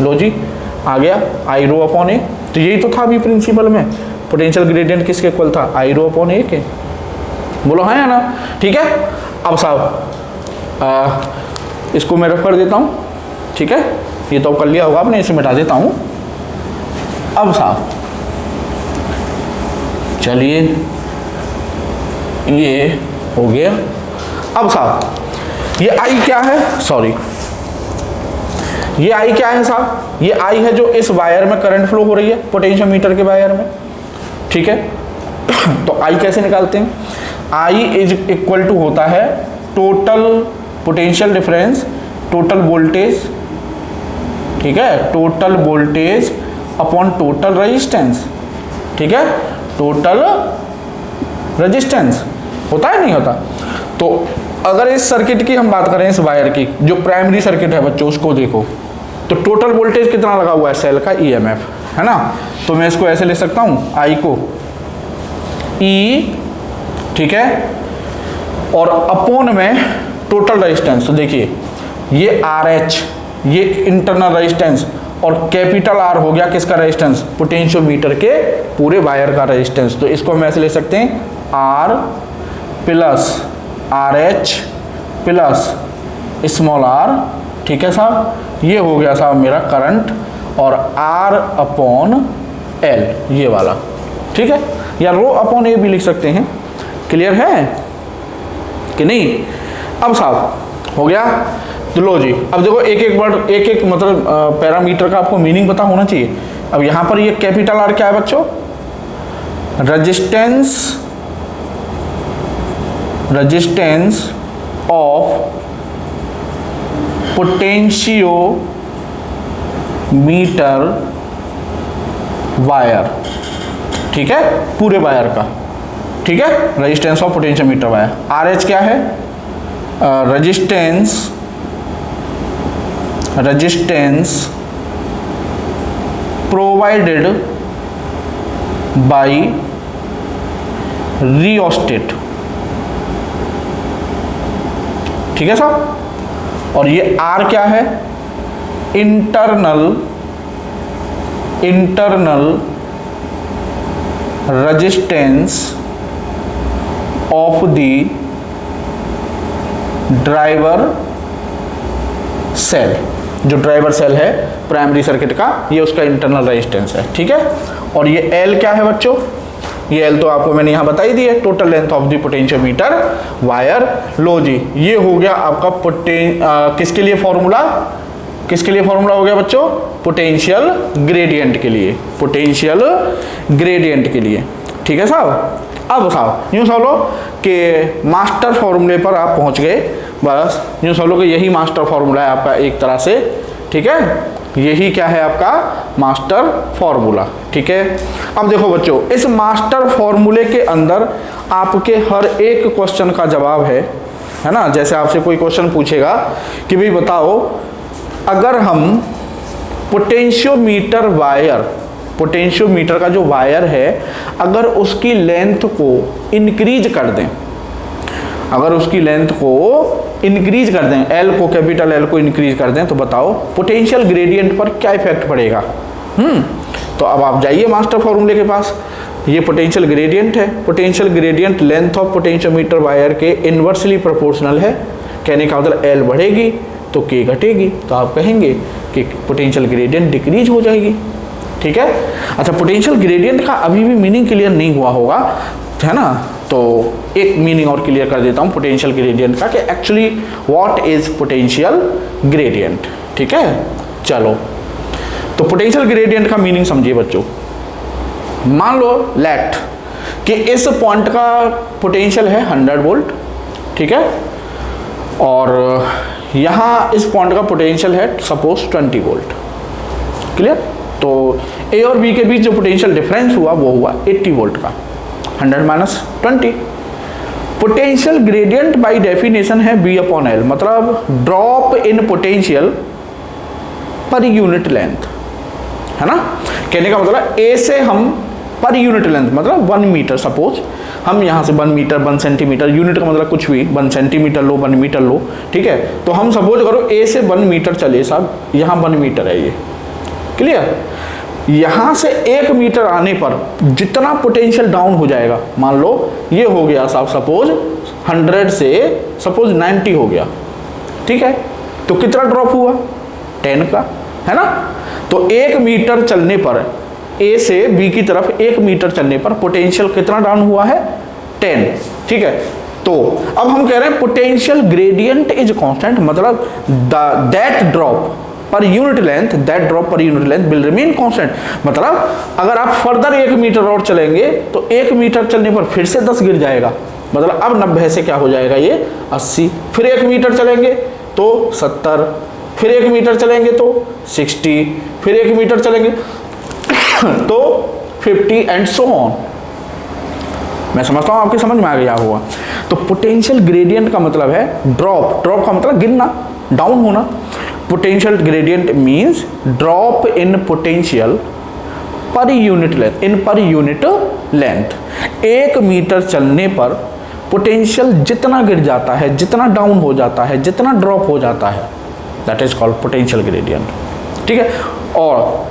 S1: लो जी आ गया I रो अपॉन A। तो यही तो था अभी प्रिंसिपल में, पोटेंशियल ग्रेडियंट किसके इक्वल था? I रो अपॉन A के। बोलो हाँ या ना, ठीक है। अब साहब इसको मैं रख कर देता हूँ, ठीक है। ये तो कर लिया होगा आपने, इसे मिटा देता हूँ। अब साहब चलिए ये हो गया। अब साहब ये I क्या है? सॉरी, ये I क्या है साहब? ये I है जो इस वायर में करंट फ्लो हो रही है, पोटेंशियोमीटर के वायर में, ठीक है। तो I कैसे निकालते हैं? I इज इक्वल टू होता है total potential difference, total voltage, ठीक है, total voltage upon total resistance, ठीक है। टोटल रेजिस्टेंस होता है नहीं होता? तो अगर इस सर्किट की हम बात करें, इस वायर की जो प्राइमरी सर्किट है बच्चों, उसको देखो तो टोटल वोल्टेज कितना लगा हुआ है? सेल का EMF, है ना। तो मैं इसको ऐसे ले सकता हूँ, I को E, ठीक है, और अपॉन में टोटल रेजिस्टेंस। तो देखिए ये RH, ये इंटरनल रेजिस्टेंस, और कैपिटल R हो गया किसका रेजिस्टेंस? पोटेंशियोमीटर के पूरे वायर का रेजिस्टेंस। तो इसको हम ऐसे ले सकते हैं R plus RH plus small r, ठीक है साहब। ये हो गया साहब मेरा करंट, और R अपॉन L ये वाला, ठीक है। या रो अपॉन A भी लिख सकते हैं। क्लियर है कि नहीं? अब साहब हो गया। तो लो जी, अब देखो एक एक वर्ड, एक एक मतलब पैरामीटर का आपको मीनिंग पता होना चाहिए। अब यहाँ पर ये कैपिटल R क्या है बच्चों? Resistance resistance of potentiometer wire, ठीक है, पूरे वायर का, ठीक है, resistance of potentiometer wire. R H क्या है? रेजिस्टेंस प्रोवाइडेड बाय रियोस्टेट, ठीक है साहब। और ये आर क्या है? Internal resistance of the driver cell, जो ड्राइवर सेल है प्राइमरी सर्किट का, ये उसका इंटरनल रेजिस्टेंस है, ठीक है। और ये एल क्या है बच्चों? ये एल तो आपको मैंने यहां बताई दी है, total length of the potentiometer wire. लो जी, ये हो गया आपका किसके लिए फॉर्मूला? किसके लिए फॉर्मूला हो गया बच्चों? पोटेंशियल ग्रेडियंट के लिए, पोटेंशियल ग्रेडियंट के लिए, ठीक है साहब। अब साहब यूँ समझ लो कि मास्टर फॉर्मूले पर आप पहुंच गए, बस यूँ समझ लो कि यही मास्टर फॉर्मूला है आपका एक तरह से, ठीक है, यही क्या है आपका मास्टर फॉर्मूला, ठीक है। अब देखो बच्चों, इस मास्टर फॉर्मूले के अंदर आपके हर एक क्वेश्चन का जवाब है ना। जैसे आपसे कोई क्वेश्चन पूछेगा कि भाई बताओ, अगर हम पोटेंशियोमीटर वायर, पोटेंशियोमीटर का जो वायर है, अगर उसकी लेंथ को इंक्रीज कर दें, अगर उसकी लेंथ को इंक्रीज कर दें, एल को, कैपिटल एल को इंक्रीज कर दें, तो बताओ पोटेंशियल ग्रेडियंट पर क्या इफेक्ट पड़ेगा? तो अब आप जाइए मास्टर फॉर्मूले के पास, ये पोटेंशियल ग्रेडियंट है, potential gradient length of potentiometer wire के इन्वर्सली प्रोपोर्शनल है। कहने का मतलब एल बढ़ेगी तो के घटेगी, तो आप कहेंगे कि पोटेंशियल ग्रेडियंट डिक्रीज हो जाएगी, ठीक है। अच्छा, पोटेंशियल ग्रेडियंट का अभी भी मीनिंग क्लियर नहीं हुआ होगा, है ना, तो एक मीनिंग और क्लियर कर देता हूँ पोटेंशियल ग्रेडियंट का, कि actually what is potential gradient, ठीक है। चलो, तो पोटेंशियल ग्रेडियंट का मीनिंग समझिए बच्चों। मान लो लेट कि इस पॉइंट का पोटेंशियल है 100 वोल्ट, ठीक है, और यहाँ इस पॉइंट का पोटेंशियल है सपोज 20 वोल्ट, क्लियर। तो ए और बी के बीच जो पोटेंशियल डिफरेंस हुआ वो हुआ 80 वोल्ट का, 100 minus 20। Potential gradient by definition है बी अपॉन एल, मतलब drop in potential per unit length, है ना। कहने का मतलब ए से हम पर यूनिट लेंथ, मतलब 1 मीटर, सपोज हम यहाँ से 1 मीटर, 1 सेंटीमीटर, यूनिट का मतलब कुछ भी, 1 सेंटीमीटर लो, 1 मीटर लो, ठीक है। तो हम सपोज करो ए से 1 मीटर चले साहब, यहाँ 1 मीटर है ये, क्लियर। यहाँ से 1 मीटर आने पर जितना पोटेंशियल डाउन हो जाएगा, मान लो ये हो गया साहब सपोज 100 से सपोज 90 हो गया, ठीक है, तो कितना ड्रॉप हुआ? 10 का, है ना। तो 1 मीटर चलने पर ए से बी की तरफ 1 मीटर चलने पर पोटेंशियल कितना डाउन हुआ है? 10, ठीक है। तो अब हम कह रहे हैं पोटेंशियल ग्रेडियंट इज कांस्टेंट, मतलब दैट ड्रॉप पर यूनिट लेंथ, दैट ड्रॉप पर unit length will remain constant. मतलब अगर आप फर्दर 1 मीटर और चलेंगे तो 1 मीटर चलने पर फिर से 10 गिर जाएगा, मतलब अब 90 से क्या हो जाएगा ये 80, फिर 1 मीटर चलेंगे तो 70, फिर 1 मीटर चलेंगे तो 60, फिर 1 मीटर चलेंगे तो 50 एंड सो ऑन। मैं समझता हूँ आपकी समझ में आ गया हुआ। तो पोटेंशियल ग्रेडियंट का मतलब है ड्रॉप, ड्रॉप का मतलब गिरना, डाउन होना। Potential gradient means drop in potential per unit length, इन पर यूनिट लेंथ। 1 मीटर चलने पर पोटेंशियल जितना गिर जाता है, जितना डाउन हो जाता है, जितना ड्रॉप हो जाता है, that is called potential gradient, ठीक है। और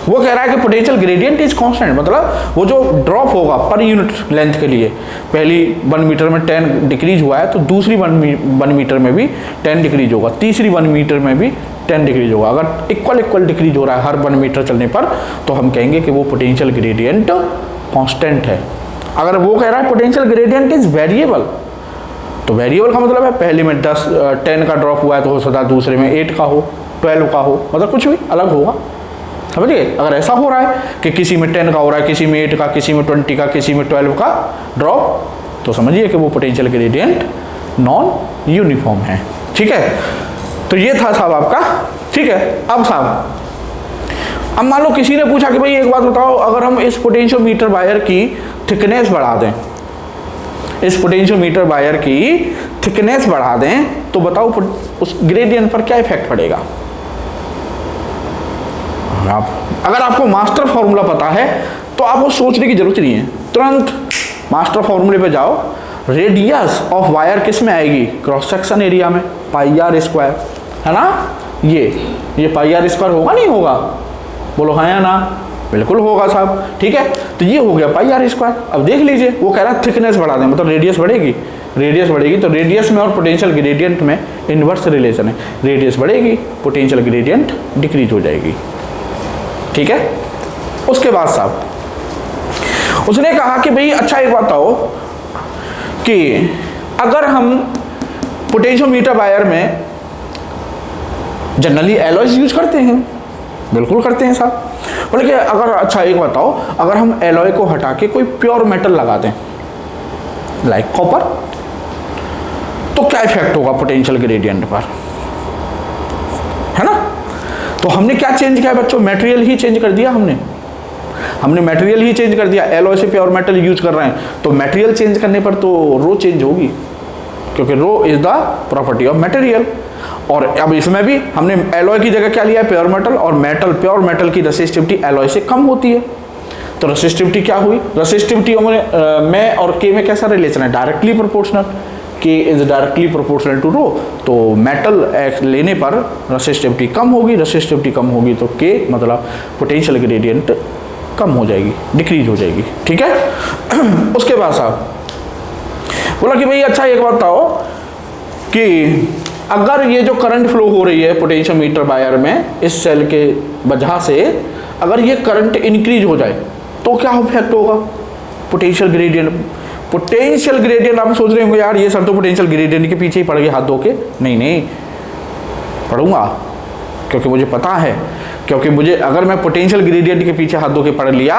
S1: वो कह रहा है कि पोटेंशियल ग्रेडियंट इज कांस्टेंट, मतलब वो जो ड्रॉप होगा पर यूनिट लेंथ के लिए, पहली 1 मीटर में 10 डिक्रीज हुआ है तो दूसरी 1 मीटर में भी 10 डिक्रीज होगा, तीसरी 1 मीटर में भी 10 डिक्रीज होगा। अगर इक्वल डिक्रीज हो रहा है हर 1 मीटर चलने पर, तो हम कहेंगे कि वो पोटेंशियल ग्रेडियंट कांस्टेंट है। अगर वो कह रहा है पोटेंशियल ग्रेडियंट इज वेरिएबल, तो वेरिएबल का मतलब है पहले में 10 का ड्रॉप हुआ है तो हो सकता है दूसरे में 8 का हो, 12 का हो, मतलब कुछ भी अलग होगा, समझिए। अगर ऐसा हो रहा है कि किसी में 10 का हो रहा है, किसी में 8 का, किसी में 20 का, किसी में 12 का ड्रॉप तो समझिए कि वो पोटेंशियल ग्रेडियंट नॉन यूनिफॉर्म है। ठीक है, तो ये था साहब आपका। ठीक है, अब साहब अब मान लो किसी ने पूछा कि भाई एक बात बताओ, अगर हम इस पोटेंशियोमीटर वायर की थिकनेस बढ़ा दें, इस पोटेंशियोमीटर वायर की थिकनेस बढ़ा दें तो बताओ उस ग्रेडियंट पर क्या इफेक्ट पड़ेगा। अगर आपको मास्टर फॉर्मूला पता है तो आपको सोचने की जरूरत नहीं है, तुरंत मास्टर फॉर्मूले पे जाओ। रेडियस ऑफ वायर किस में आएगी, क्रॉस सेक्शन एरिया में, पाई आर स्क्वायर, है ना। ये पाई आर स्क्वायर होगा नहीं होगा, बोलो हाँ या ना, बिल्कुल होगा साहब। ठीक है, तो ये हो गया पाई आर स्क्वायर। अब देख लीजिए वो कह रहा है थिकनेस बढ़ा दें, मतलब रेडियस बढ़ेगी, रेडियस बढ़ेगी तो रेडियस में और पोटेंशियल ग्रेडियंट में इनवर्स रिलेशन है, रेडियस बढ़ेगी पोटेंशियल ग्रेडियंट डिक्रीज हो जाएगी। ठीक है, उसके बाद साहब उसने कहा कि भाई अच्छा एक बात बताओ कि अगर हम पोटेंशियोमीटर वायर में जनरली एलॉयज यूज करते हैं, बिल्कुल करते हैं साहब, बोले कि अगर अच्छा एक बताओ, अगर हम एलॉय को हटा के कोई प्योर मेटल लगा दें लाइक कॉपर, तो क्या इफेक्ट होगा पोटेंशियल ग्रेडियंट पर, है ना। तो हमने क्या चेंज किया बच्चों, मटेरियल ही चेंज कर दिया, हमने मटेरियल ही चेंज कर दिया। एलॉय से प्योर मेटल यूज कर रहे हैं तो मटेरियल चेंज करने पर तो रो चेंज होगी, क्योंकि rho is the property of material. और अब इसमें भी हमने एलॉय की जगह क्या लिया है, प्योर मेटल, और मेटल प्योर मेटल की रेसिस्टिविटी एलॉय से कम होती है, तो रेसिस्टिविटी क्या हुई, रेसिस्टिविटी में और के में कैसा रिलेशन है, डायरेक्टली प्रोपोर्शनल, के इज डायरेक्टली प्रोपोर्शनल टू रो, तो मेटल लेने पर रेसिस्टिविटी कम होगी, रेसिस्टिविटी कम होगी तो के मतलब पोटेंशियल ग्रेडियंट कम हो जाएगी, डिक्रीज हो जाएगी। ठीक है, उसके बाद साहब बोला कि भाई अच्छा एक बात बताओ कि अगर ये जो करंट फ्लो हो रही है पोटेंशियोमीटर वायर में इस सेल के वजह से, अगर ये करंट इंक्रीज हो जाए तो क्या इफेक्ट होगा, पोटेंशियल ग्रेडियंट। पोटेंशियल ग्रेडियंट आप सोच रहे होंगे यार ये सर तो पोटेंशियल ग्रेडियंट के पीछे ही पड़ गए हाथ धो के, नहीं पढ़ूंगा, क्योंकि मुझे पता है, क्योंकि मुझे अगर मैं पोटेंशियल ग्रेडियंट के पीछे हाथ धो के पढ़ लिया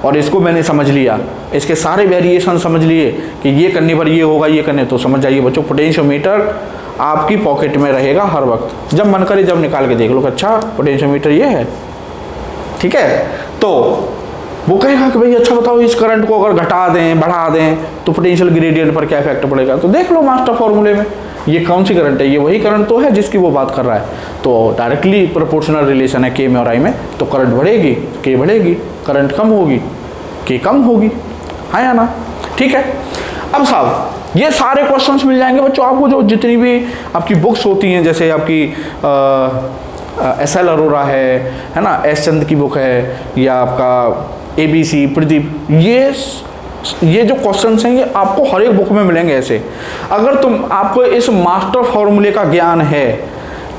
S1: और इसको मैंने समझ लिया, इसके सारे वेरिएशन समझ लिए कि ये करने पर ये होगा, ये करने, तो समझ जाइए बच्चों पोटेंशियोमीटर आपकी पॉकेट में रहेगा हर वक्त, जब मन करे जब निकाल के देख लो, अच्छा पोटेंशियोमीटर ये है। ठीक है, तो वो कहेगा कि भाई अच्छा बताओ इस करंट को अगर घटा दें बढ़ा दें तो पोटेंशियल ग्रेडियंट पर क्या इफेक्ट पड़ेगा, तो देख लो मास्टर फॉर्मूले में ये कौन सी करंट है, ये वही करंट तो है जिसकी वो बात कर रहा है, तो डायरेक्टली प्रोपोर्शनल रिलेशन है के में और आई में, तो करंट बढ़ेगी के बढ़ेगी, करंट कम होगी के कम होगी, हाँ या ना। ठीक है, अब साहब ये सारे क्वेश्चंस मिल जाएंगे बच्चों आपको, जो जितनी भी आपकी बुक्स होती हैं, जैसे आपकी एस.एल. अरोरा है ना, एस चंद की बुक है, या आपका ABC प्रदीप, ये जो क्वेश्चंस हैं ये आपको हर एक बुक में मिलेंगे ऐसे। अगर आपको इस मास्टर फॉर्मूले का ज्ञान है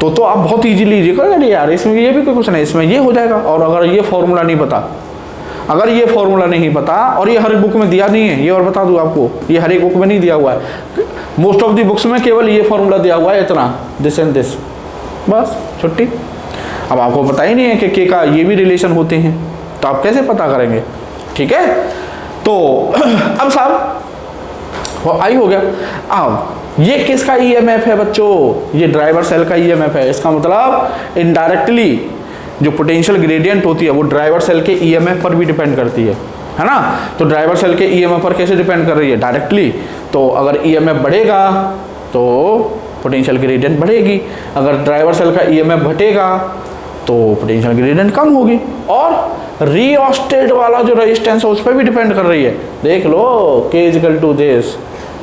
S1: तो आप बहुत इजीली ये करोगे यार, इसमें ये भी कोई क्वेश्चन है, इसमें ये हो जाएगा। और अगर ये फॉर्मूला नहीं पता, अगर ये फॉर्मूला नहीं पता और ये हर एक बुक में दिया नहीं है, ये और बता दूं आपको, ये हर एक बुक में नहीं दिया हुआ है, मोस्ट ऑफ दी बुक्स में केवल ये फॉर्मूला दिया हुआ है, इतना दिस एंड दिस, बस छुट्टी। अब आपको पता ही नहीं है कि के का ये भी रिलेशन होते हैं, तो आप कैसे पता करेंगे। ठीक है, तो अब साहब आई हो गया। अब ये किसका ईएमएफ है बच्चों, ये ड्राइवर सेल का ईएमएफ है। इसका मतलब इनडायरेक्टली जो पोटेंशियल ग्रेडियंट होती है वो ड्राइवर सेल के ईएमएफ पर भी डिपेंड करती है ना। तो ड्राइवर सेल के ईएमएफ पर कैसे डिपेंड कर रही है, डायरेक्टली। तो अगर ईएमएफ बढ़ेगा तो पोटेंशियल ग्रेडियंट बढ़ेगी, अगर ड्राइवर सेल का ईएमएफ घटेगा तो पोटेंशियल ग्रेडियंट कम होगी। और रिओस्टेट वाला जो रेजिस्टेंस है उस पर भी डिपेंड कर रही है, देख लो के इक्वल टू दिस,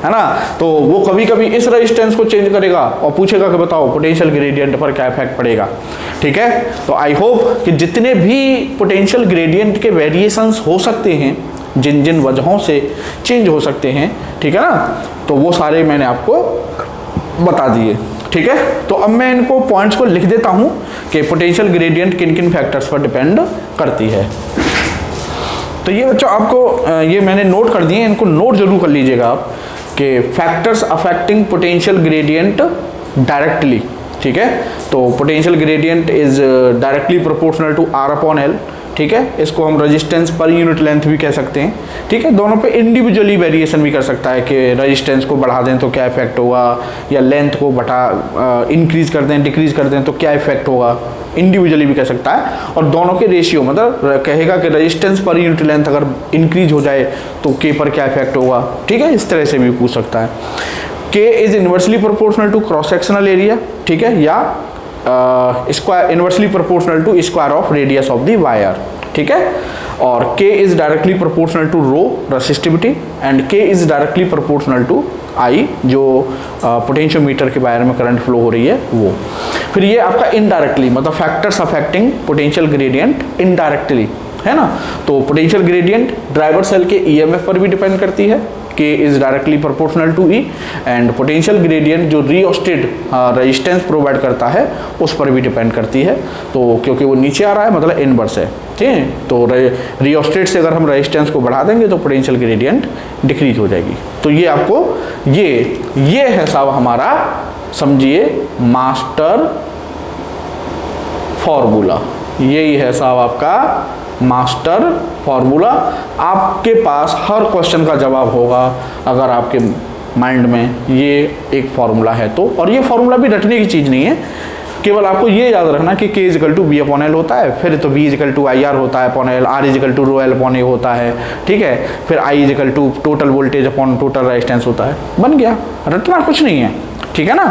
S1: है ना। तो वो कभी कभी इस रेजिस्टेंस को चेंज करेगा और पूछेगा कि बताओ पोटेंशियल ग्रेडियंट पर क्या इफेक्ट पड़ेगा। ठीक है, तो आई होप कि जितने भी पोटेंशियल ग्रेडियंट के वेरिएशंस हो सकते हैं, जिन जिन वजहों से चेंज हो सकते हैं, ठीक है ना, तो वो सारे मैंने आपको बता दिए। ठीक है, तो अब मैं इनको पॉइंट्स को लिख देता हूं कि पोटेंशियल ग्रेडियंट किन किन फैक्टर्स पर डिपेंड करती है। तो ये बच्चों आपको ये मैंने नोट कर दिए, इनको नोट जरूर कर लीजिएगा आप कि factors affecting potential gradient directly. ठीक है, तो potential gradient is directly proportional to R/L, ठीक है, इसको हम रेजिस्टेंस पर यूनिट लेंथ भी कह सकते हैं, ठीक है। दोनों पे इंडिविजुअली वेरिएशन भी कर सकता है कि रेजिस्टेंस को बढ़ा दें तो क्या इफेक्ट होगा, या लेंथ को इंक्रीज कर दें डिक्रीज कर दें तो क्या इफेक्ट होगा, इंडिविजुअली भी कह सकता है। और दोनों के रेशियो मतलब कहेगा कि रेजिस्टेंस पर यूनिट लेंथ अगर इंक्रीज हो जाए तो के पर क्या इफेक्ट होगा, ठीक है, इस तरह से भी पूछ सकता है। K is inversely proportional to cross sectional area, ठीक है, या square inversely proportional to square of radius of the wire, ठीक है। और K is directly proportional to rho resistivity and K is directly proportional to I, जो potentiometer के wire में current flow हो रही है वो। फिर ये आपका इनडायरेक्टली मतलब factors affecting potential gradient indirectly, है ना। तो पोटेंशियल ग्रेडियंट ड्राइवर सेल के EMF पर भी डिपेंड करती है, K is directly proportional to E, and potential gradient जो रियोस्टेट रेजिस्टेंस प्रोवाइड करता है उस पर भी डिपेंड करती है। तो क्योंकि वो नीचे आ रहा है मतलब इनवर्स है, ठीक है, तो रियोस्टेट से अगर हम रेजिस्टेंस को बढ़ा देंगे तो पोटेंशियल ग्रेडियंट डिक्रीज हो जाएगी। तो ये आपको ये है साहब हमारा, समझिए, मास्टर फॉर्मूला, यही है साहब आपका मास्टर फॉर्मूला। आपके पास हर क्वेश्चन का जवाब होगा अगर आपके माइंड में ये एक फॉर्मूला है तो। और ये फॉर्मूला भी रटने की चीज़ नहीं है, केवल आपको ये याद रखना कि K is equal to B upon L होता है, फिर तो B is equal to I R होता है upon L, R is equal to rho L upon A होता है, ठीक है, फिर I is equal to total voltage upon total resistance होता है। बन गया, रटना कुछ नहीं है, ठीक है ना।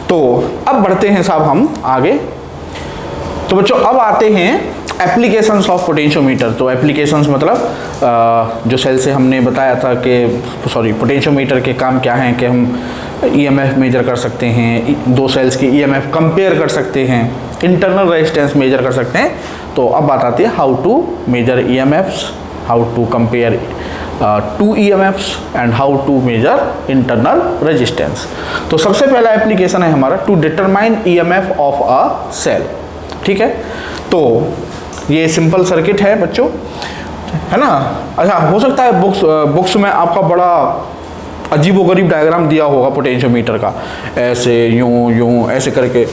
S1: तो अब बढ़ते हैं साहब हम आगे। तो बच्चों अब आते हैं एप्लीकेशंस ऑफ पोटेंशियोमीटर। तो एप्लीकेशंस मतलब जो सेल से हमने बताया था कि पोटेंशियोमीटर के काम क्या हैं कि हम EMF मेजर कर सकते हैं, दो सेल्स की EMF कंपेयर कर सकते हैं, इंटरनल रेजिस्टेंस मेजर कर सकते हैं। तो अब बात आती है how to measure EMFs, how to compare two EMFs and how to measure internal resistance. तो सबसे पहला एप्लीकेशन है हमारा to determine EMF of a cell, ठीक है। तो ये सिंपल सर्किट है बच्चों, है ना। अच्छा, हो सकता है बुक्स में आपका बड़ा अजीबोगरीब डायग्राम दिया होगा पोटेंशियोमीटर का, ऐसे यूं यूं ऐसे करके,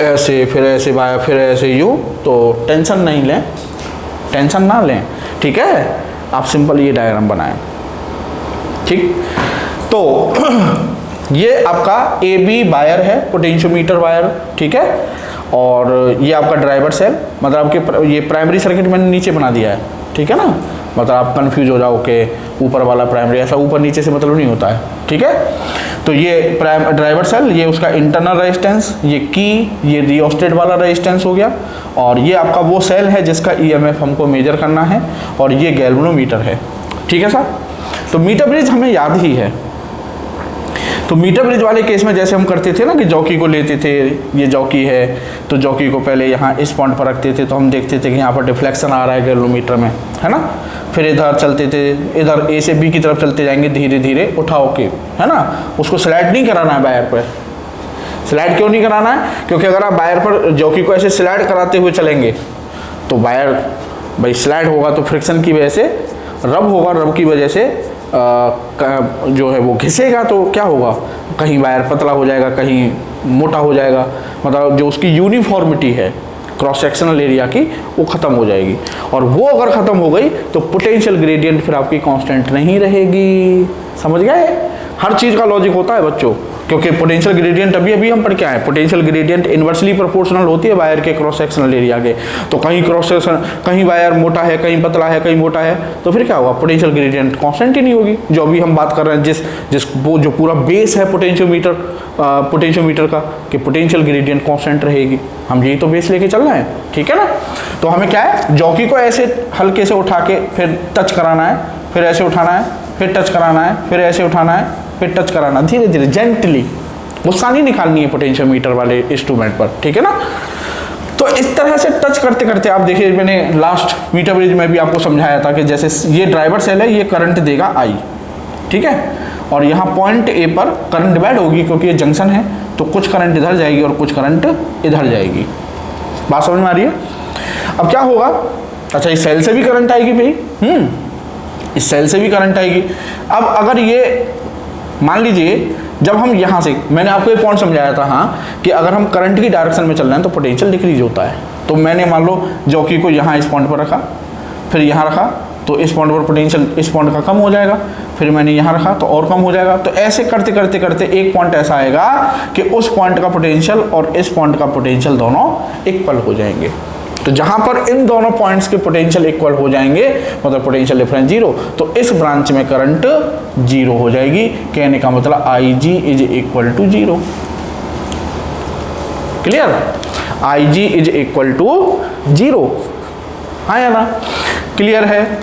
S1: ऐसे फिर ऐसे वाया फिर ऐसे यूं। तो टेंशन नहीं लें, टेंशन ना लें, ठीक है, आप सिंपल ये डायग्राम बनाएं, ठीक। तो ये आपका AB वायर है, पोटेंशियोमीटर वायर, ठीक है। और ये आपका ड्राइवर सेल, मतलब आपके ये प्राइमरी सर्किट मैंने नीचे बना दिया है, ठीक है ना, मतलब आप कंफ्यूज हो जाओ कि ऊपर वाला प्राइमरी, ऐसा ऊपर नीचे से मतलब नहीं होता है, ठीक है। तो ये ड्राइवर सेल, ये उसका इंटरनल रेजिस्टेंस, ये की, ये रियोस्टेट वाला रेजिस्टेंस हो गया। और ये आपका वो सेल है जिसका EMF हमको मेजर करना है, और ये गैल्वेनोमीटर है, ठीक है साहब। तो मीटर ब्रिज हमें याद ही है। तो मीटर ब्रिज वाले केस में जैसे हम करते थे ना कि जॉकी को लेते थे, ये जॉकी है तो जॉकी को पहले यहाँ इस पॉइंट पर रखते थे, तो हम देखते थे कि यहाँ पर डिफ्लेक्शन आ रहा है गैल्वेनोमीटर में, है ना। फिर इधर चलते थे, इधर A से B की तरफ चलते जाएंगे धीरे धीरे उठाओ के, है ना। उसको स्लाइड नहीं कराना है वायर पर। स्लाइड क्यों नहीं कराना है? क्योंकि अगर आप वायर पर जॉकी को ऐसे स्लाइड कराते हुए चलेंगे तो वायर भाई स्लाइड होगा, तो फ्रिक्शन की वजह से रब होगा, रब की वजह से जो है वो घिसेगा, तो क्या होगा, कहीं वायर पतला हो जाएगा, कहीं मोटा हो जाएगा, मतलब जो उसकी यूनिफॉर्मिटी है क्रॉस सेक्शनल एरिया की वो ख़त्म हो जाएगी। और वो अगर ख़त्म हो गई तो पोटेंशियल ग्रेडियंट फिर आपकी कांस्टेंट नहीं रहेगी। समझ गए? हर चीज़ का लॉजिक होता है बच्चों, क्योंकि पोटेंशियल ग्रेडियंट अभी हम पढ़ के आए, पोटेंशियल ग्रेडियंट इन्वर्सली प्रोपोर्शनल होती है वायर के क्रॉस सेक्शनल एरिया के। तो कहीं क्रॉस सेक्शन, कहीं वायर मोटा है, कहीं पतला है, कहीं मोटा है, तो फिर क्या होगा, पोटेंशियल ग्रेडियंट कांस्टेंट ही नहीं होगी। जो अभी हम बात कर रहे हैं जिस वो जो पूरा बेस है पोटेंशियोमीटर का, कि पोटेंशियल ग्रेडियंट कांस्टेंट रहेगी, हम यही तो बेस लेके चल रहे हैं, ठीक है ना। तो हमें क्या है, जॉकी को ऐसे हल्के से उठा के फिर टच कराना है, फिर ऐसे उठाना है, फिर टच कराना है, फिर ऐसे उठाना है, फिर टच कराना, धीरे धीरे जेंटली, गुस्सा नहीं निकालनी है पोटेंशियोमीटर वाले इंस्ट्रूमेंट पर, ठीक है ना। तो इस तरह से टच करते करते आप देखिए, मैंने लास्ट मीटर ब्रिज में भी आपको समझाया था कि जैसे ये ड्राइवर सेल है, ये करंट देगा I, ठीक है, और यहाँ पॉइंट A पर करंट डिवाइड होगी क्योंकि ये जंक्शन है, तो कुछ करंट इधर जाएगी और कुछ करंट इधर जाएगी। बात समझ में आ रही है? अब क्या होगा, अच्छा इस सेल से भी करंट आएगी भाई, इस सेल से भी करंट आएगी। अब अगर ये मान लीजिए, जब हम यहाँ से, मैंने आपको एक पॉइंट समझाया था हाँ, कि अगर हम करंट की डायरेक्शन में चल रहे हैं तो पोटेंशियल डिक्रीज होता है। तो मैंने मान लो जॉकी को यहाँ इस पॉइंट पर रखा, फिर यहाँ रखा तो इस पॉइंट पर पोटेंशियल इस पॉइंट का कम हो जाएगा, फिर मैंने यहाँ रखा तो और कम हो जाएगा। तो ऐसे करते करते करते एक पॉइंट ऐसा आएगा कि उस पॉइंट का पोटेंशियल और इस पॉइंट का पोटेंशियल दोनों इक्वल हो जाएंगे। तो जहां पर इन दोनों पॉइंट्स के पोटेंशियल इक्वल हो जाएंगे मतलब पोटेंशियल डिफरेंस जीरो, तो इस ब्रांच में करंट जीरो हो जाएगी। कहने का मतलब IG is equal to zero. Clear? IG is equal to zero, हाँ या ना? क्लियर है?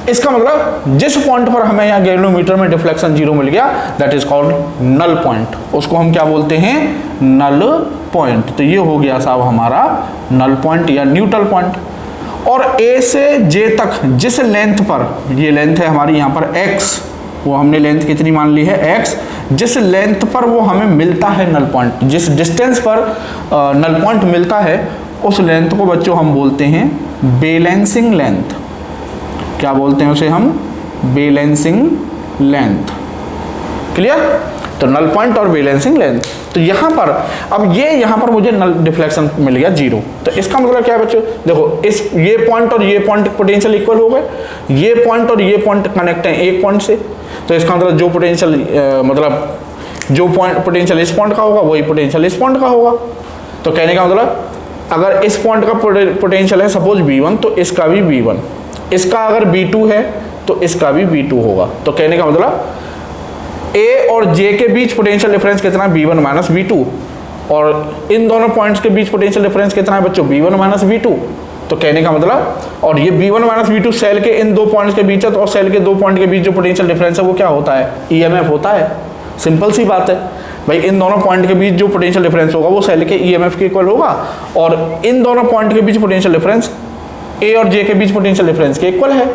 S1: इसका मतलब जिस पॉइंट पर हमें यहाँ गैल्वेनोमीटर में डिफ्लेक्शन जीरो मिल गया that is called null point, उसको हम क्या बोलते हैं? Null point. तो ये हो गया साहब हमारा नल पॉइंट या न्यूट्रल पॉइंट। और A से J तक जिस लेंथ पर, ये लेंथ है हमारी यहाँ पर x, वो हमने लेंथ कितनी मान ली है? x। जिस लेंथ पर वो हमें मिलता है नल पॉइंट, जिस डिस्टेंस पर नल पॉइंट मिलता है उस लेंथ को बच्चों हम बोलते हैं बैलेंसिंग लेंथ। क्या बोलते हैं उसे हम? Balancing length. क्लियर? तो नल पॉइंट और बैलेंसिंग लेंथ। तो यहाँ पर अब यहाँ पर मुझे नल डिफ्लेक्शन मिल गया जीरो, तो इसका मतलब क्या है बच्चों? देखो ये पॉइंट और ये पॉइंट पोटेंशियल इक्वल हो गए, ये पॉइंट और ये पॉइंट कनेक्ट हैं एक पॉइंट से, तो इसका मतलब जो पोटेंशियल जो पॉइंट पोटेंशियल इस पॉइंट का होगा वही पोटेंशियल इस पॉइंट का होगा। तो कहने का मतलब अगर इस पॉइंट का पोटेंशियल है सपोज V1 तो इसका भी V1, इसका अगर V2 है तो इसका भी V2 होगा। तो कहने का मतलब A और J के बीच पोटेंशियल डिफरेंस कितना है? V1 minus V2। और इन दोनों पॉइंट्स के बीच पोटेंशियल डिफरेंस कितना है बच्चों? V1 minus V2। तो कहने का मतलब, और ये V1 माइनस V2 सेल के इन दो पॉइंट्स के बीच है, तो और सेल के दो पॉइंट के बीच जो पोटेंशियल डिफरेंस है वो क्या होता है? EMF होता है। सिंपल सी बात है भाई, इन दोनों पॉइंट के बीच जो पोटेंशियल डिफरेंस होगा वो सेल के EMF के इक्वल होगा, और इन दोनों पॉइंट के बीच पोटेंशियल डिफरेंस A और J के बीच पोटेंशियल डिफरेंस के इक्वल है।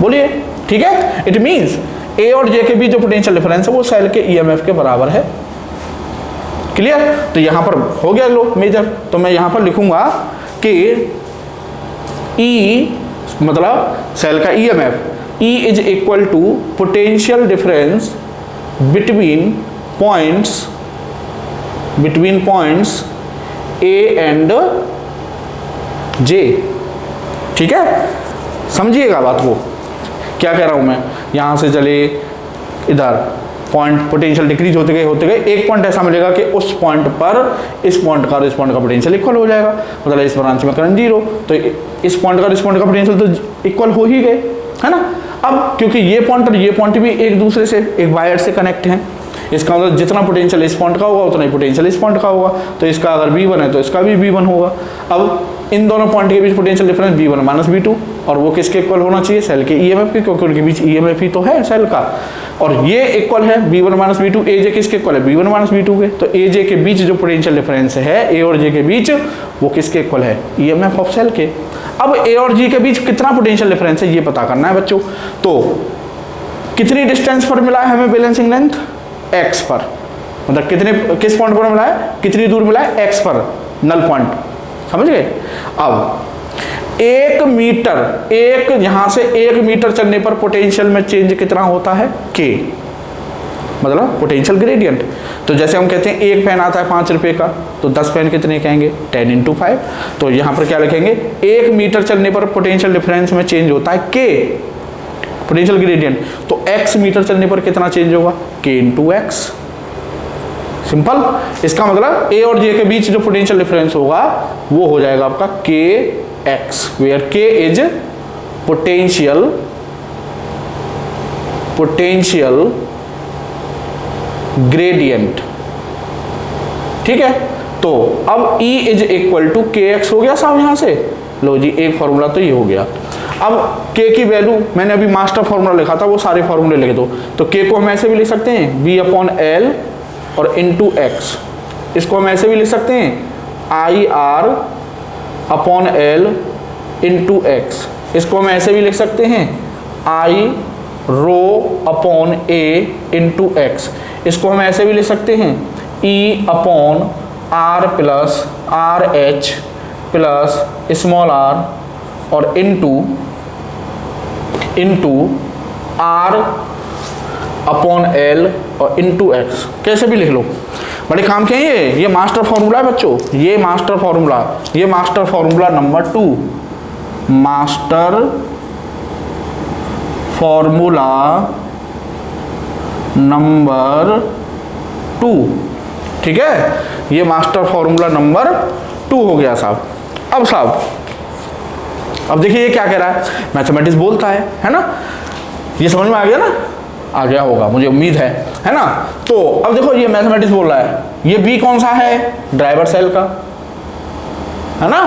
S1: बोलिए, ठीक है? इट मींस A और J के बीच जो पोटेंशियल डिफरेंस है वो सेल के EMF के बराबर है। क्लियर? तो यहां पर हो गया लो मेजर। तो मैं यहां पर लिखूंगा कि E मतलब सेल का EMF, E is equal to potential difference between points A and J। ठीक है? समझिएगा बात को, क्या कह रहा हूं मैं? यहां से चले इधर पॉइंट पोटेंशियल डिक्रीज होते गए एक पॉइंट ऐसा मिलेगा कि उस पॉइंट पर इस पॉइंट का और इस पॉइंट का पोटेंशियल इक्वल हो जाएगा, मतलब इस ब्रांच में करंट जीरो, तो इस पॉइंट का और इस पॉइंट का पोटेंशियल तो इक्वल हो ही गए, है ना? अब क्योंकि ये पॉइंट और ये पॉइंट भी एक दूसरे से एक वायर से कनेक्ट हैं, इसका मतलब जितना पोटेंशियल इस पॉइंट का होगा उतना ही पोटेंशियल इस पॉइंट का होगा, तो इसका अगर V1 है तो इसका भी V1 होगा। अब इन दोनों पॉइंट के बीच potential difference V1 minus V2, और वो किसके इक्वल होना चाहिए? सेल के EMF के, क्योंकि उनके बीच EMF ही तो है सेल का, और ये इक्वल है V1 माइनस V2। AJ किसके इक्वल है? V1 माइनस V2 के। तो AJ के बीच जो पोटेंशियल डिफरेंस है A और J के बीच वो किसके इक्वल है? EMF ऑफ सेल के। अब A और G के बीच कितना पोटेंशियल डिफरेंस है ये पता करना है बच्चों। तो कितनी डिस्टेंस पर मिला है हमें बैलेंसिंग लेंथ? X पर, मतलब किस पॉइंट पर मिला है? कितनी दूर मिला है? X पर, नल पॉइंट। समझ गए? अब 1 मीटर, यहां से 1 मीटर चलने पर पोटेंशियल में चेंज कितना होता है? K, मतलब पोटेंशियल ग्रेडियंट। तो जैसे हम कहते हैं एक पेन आता है 5 रुपए का, तो 10 पेन कितने कहेंगे? 10 × 5। तो यहाँ पर क्या लिखेंगे? 1 मीटर चलने पर पोटेंशियल डिफरेंस में चेंज होता है K, पोटेंशियल ग्रेडियंट। तो x मीटर चलने पर कितना चेंज होगा? K × x। सिंपल। इसका मतलब A और J के बीच जो पोटेंशियल डिफरेंस होगा वो हो जाएगा आपका KX, where K is potential gradient. ठीक है? तो अब E is equal to KX हो गया साहब। यहां से लो जी, एक फॉर्मूला तो ये हो गया। अब K की वैल्यू मैंने अभी मास्टर फॉर्मूला लिखा था, वो सारे फॉर्मूले लिख दो। तो K को हम ऐसे भी लिख सकते हैं V/L और इंटू x। इसको हम ऐसे भी लिख सकते हैं IR/L इंटू x। इसको हम ऐसे भी लिख सकते हैं I/ρ/A इंटू x। इसको हम ऐसे भी लिख सकते हैं E/R plus RH plus small r और इंटू R/L और इंटू x। कैसे भी लिख लो, बड़े काम के हैं ये मास्टर फॉर्मूला है बच्चों, ये master formula number 2। Master formula number 2। ठीक है, ये मास्टर फॉर्मूला नंबर 2 हो गया साहब। अब साहब, अब देखिए ये क्या कह रहा है, मैथमेटिक्स बोलता है ना, ये समझ में आ गया ना, आ गया होगा मुझे उम्मीद है ना। तो अब देखो ये मैथमेटिक्स बोल रहा है, ये बी कौन सा है, ड्राइवर सेल का, है ना,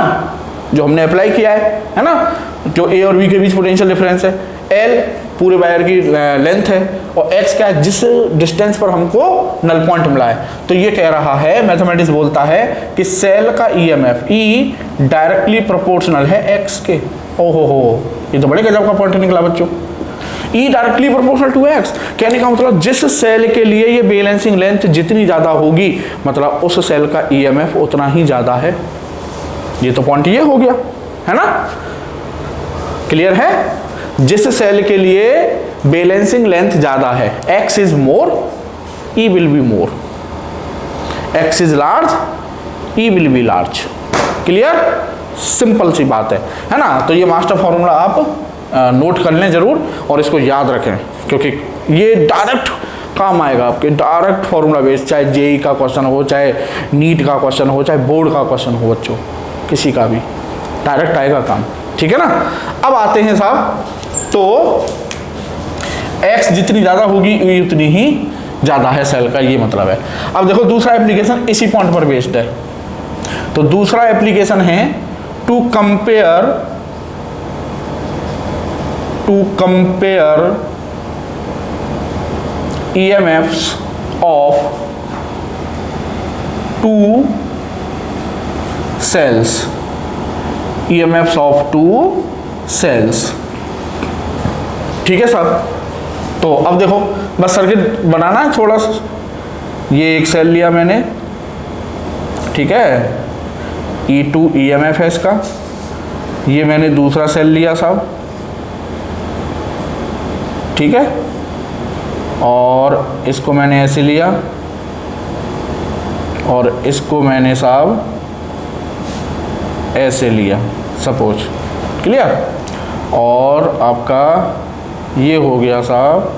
S1: जो हमने अप्लाई किया है ना, जो ए और बी के बीच पोटेंशियल डिफरेंस है, एल पूरे वायर की लेंथ है, और एक्स क्या है, जिस डिस्टेंस पर हमको नल पॉइंट मिला है। तो ये कह रहा है, मैथमेटिक्स बोलता है कि सेल का ईएमएफ ई डायरेक्टली प्रोपोर्शनल है एक्स के। ओहो हो, ये तो बड़े गजब का पॉइंट निकला बच्चों, E directly proportional to X. कहने का मतलब जिस सेल के लिए ये बैलेंसिंग लेंथ जितनी ज़्यादा होगी, मतलब उस सेल का ईएमएफ उतना ही ज़्यादा है। ये तो पॉइंट ये हो गया, है ना, क्लियर है। जिस सेल के लिए बैलेंसिंग लेंथ ज़्यादा है, X is more, E will be more, X is large, E will be large. Clear, simple सी बात है ना। तो ये मास्टर फॉर्मूला आप नोट कर लें जरूर, और इसको याद रखें, क्योंकि ये डायरेक्ट काम आएगा आपके, डायरेक्ट फॉर्मूला बेस्ड, चाहे जेई का क्वेश्चन हो, चाहे नीट का क्वेश्चन हो, चाहे बोर्ड का क्वेश्चन हो बच्चों, किसी का भी डायरेक्ट आएगा काम। ठीक है ना। अब आते हैं साहब, तो x जितनी ज़्यादा होगी ई उतनी ही ज़्यादा है सेल का, ये मतलब है। अब देखो दूसरा एप्लीकेशन इसी पॉइंट पर बेस्ड है। तो दूसरा एप्लीकेशन है to compare EMFs of two cells, EMFs of two cells। ठीक है साहब। तो अब देखो बस सर्किट बनाना है थोड़ा सा। ये एक सेल लिया मैंने, ठीक है, E2 EMF है इसका। ये मैंने दूसरा सेल लिया साहब, ठीक है, और इसको मैंने ऐसे लिया, और इसको मैंने साहब ऐसे लिया सपोज। क्लियर। और आपका ये हो गया साहब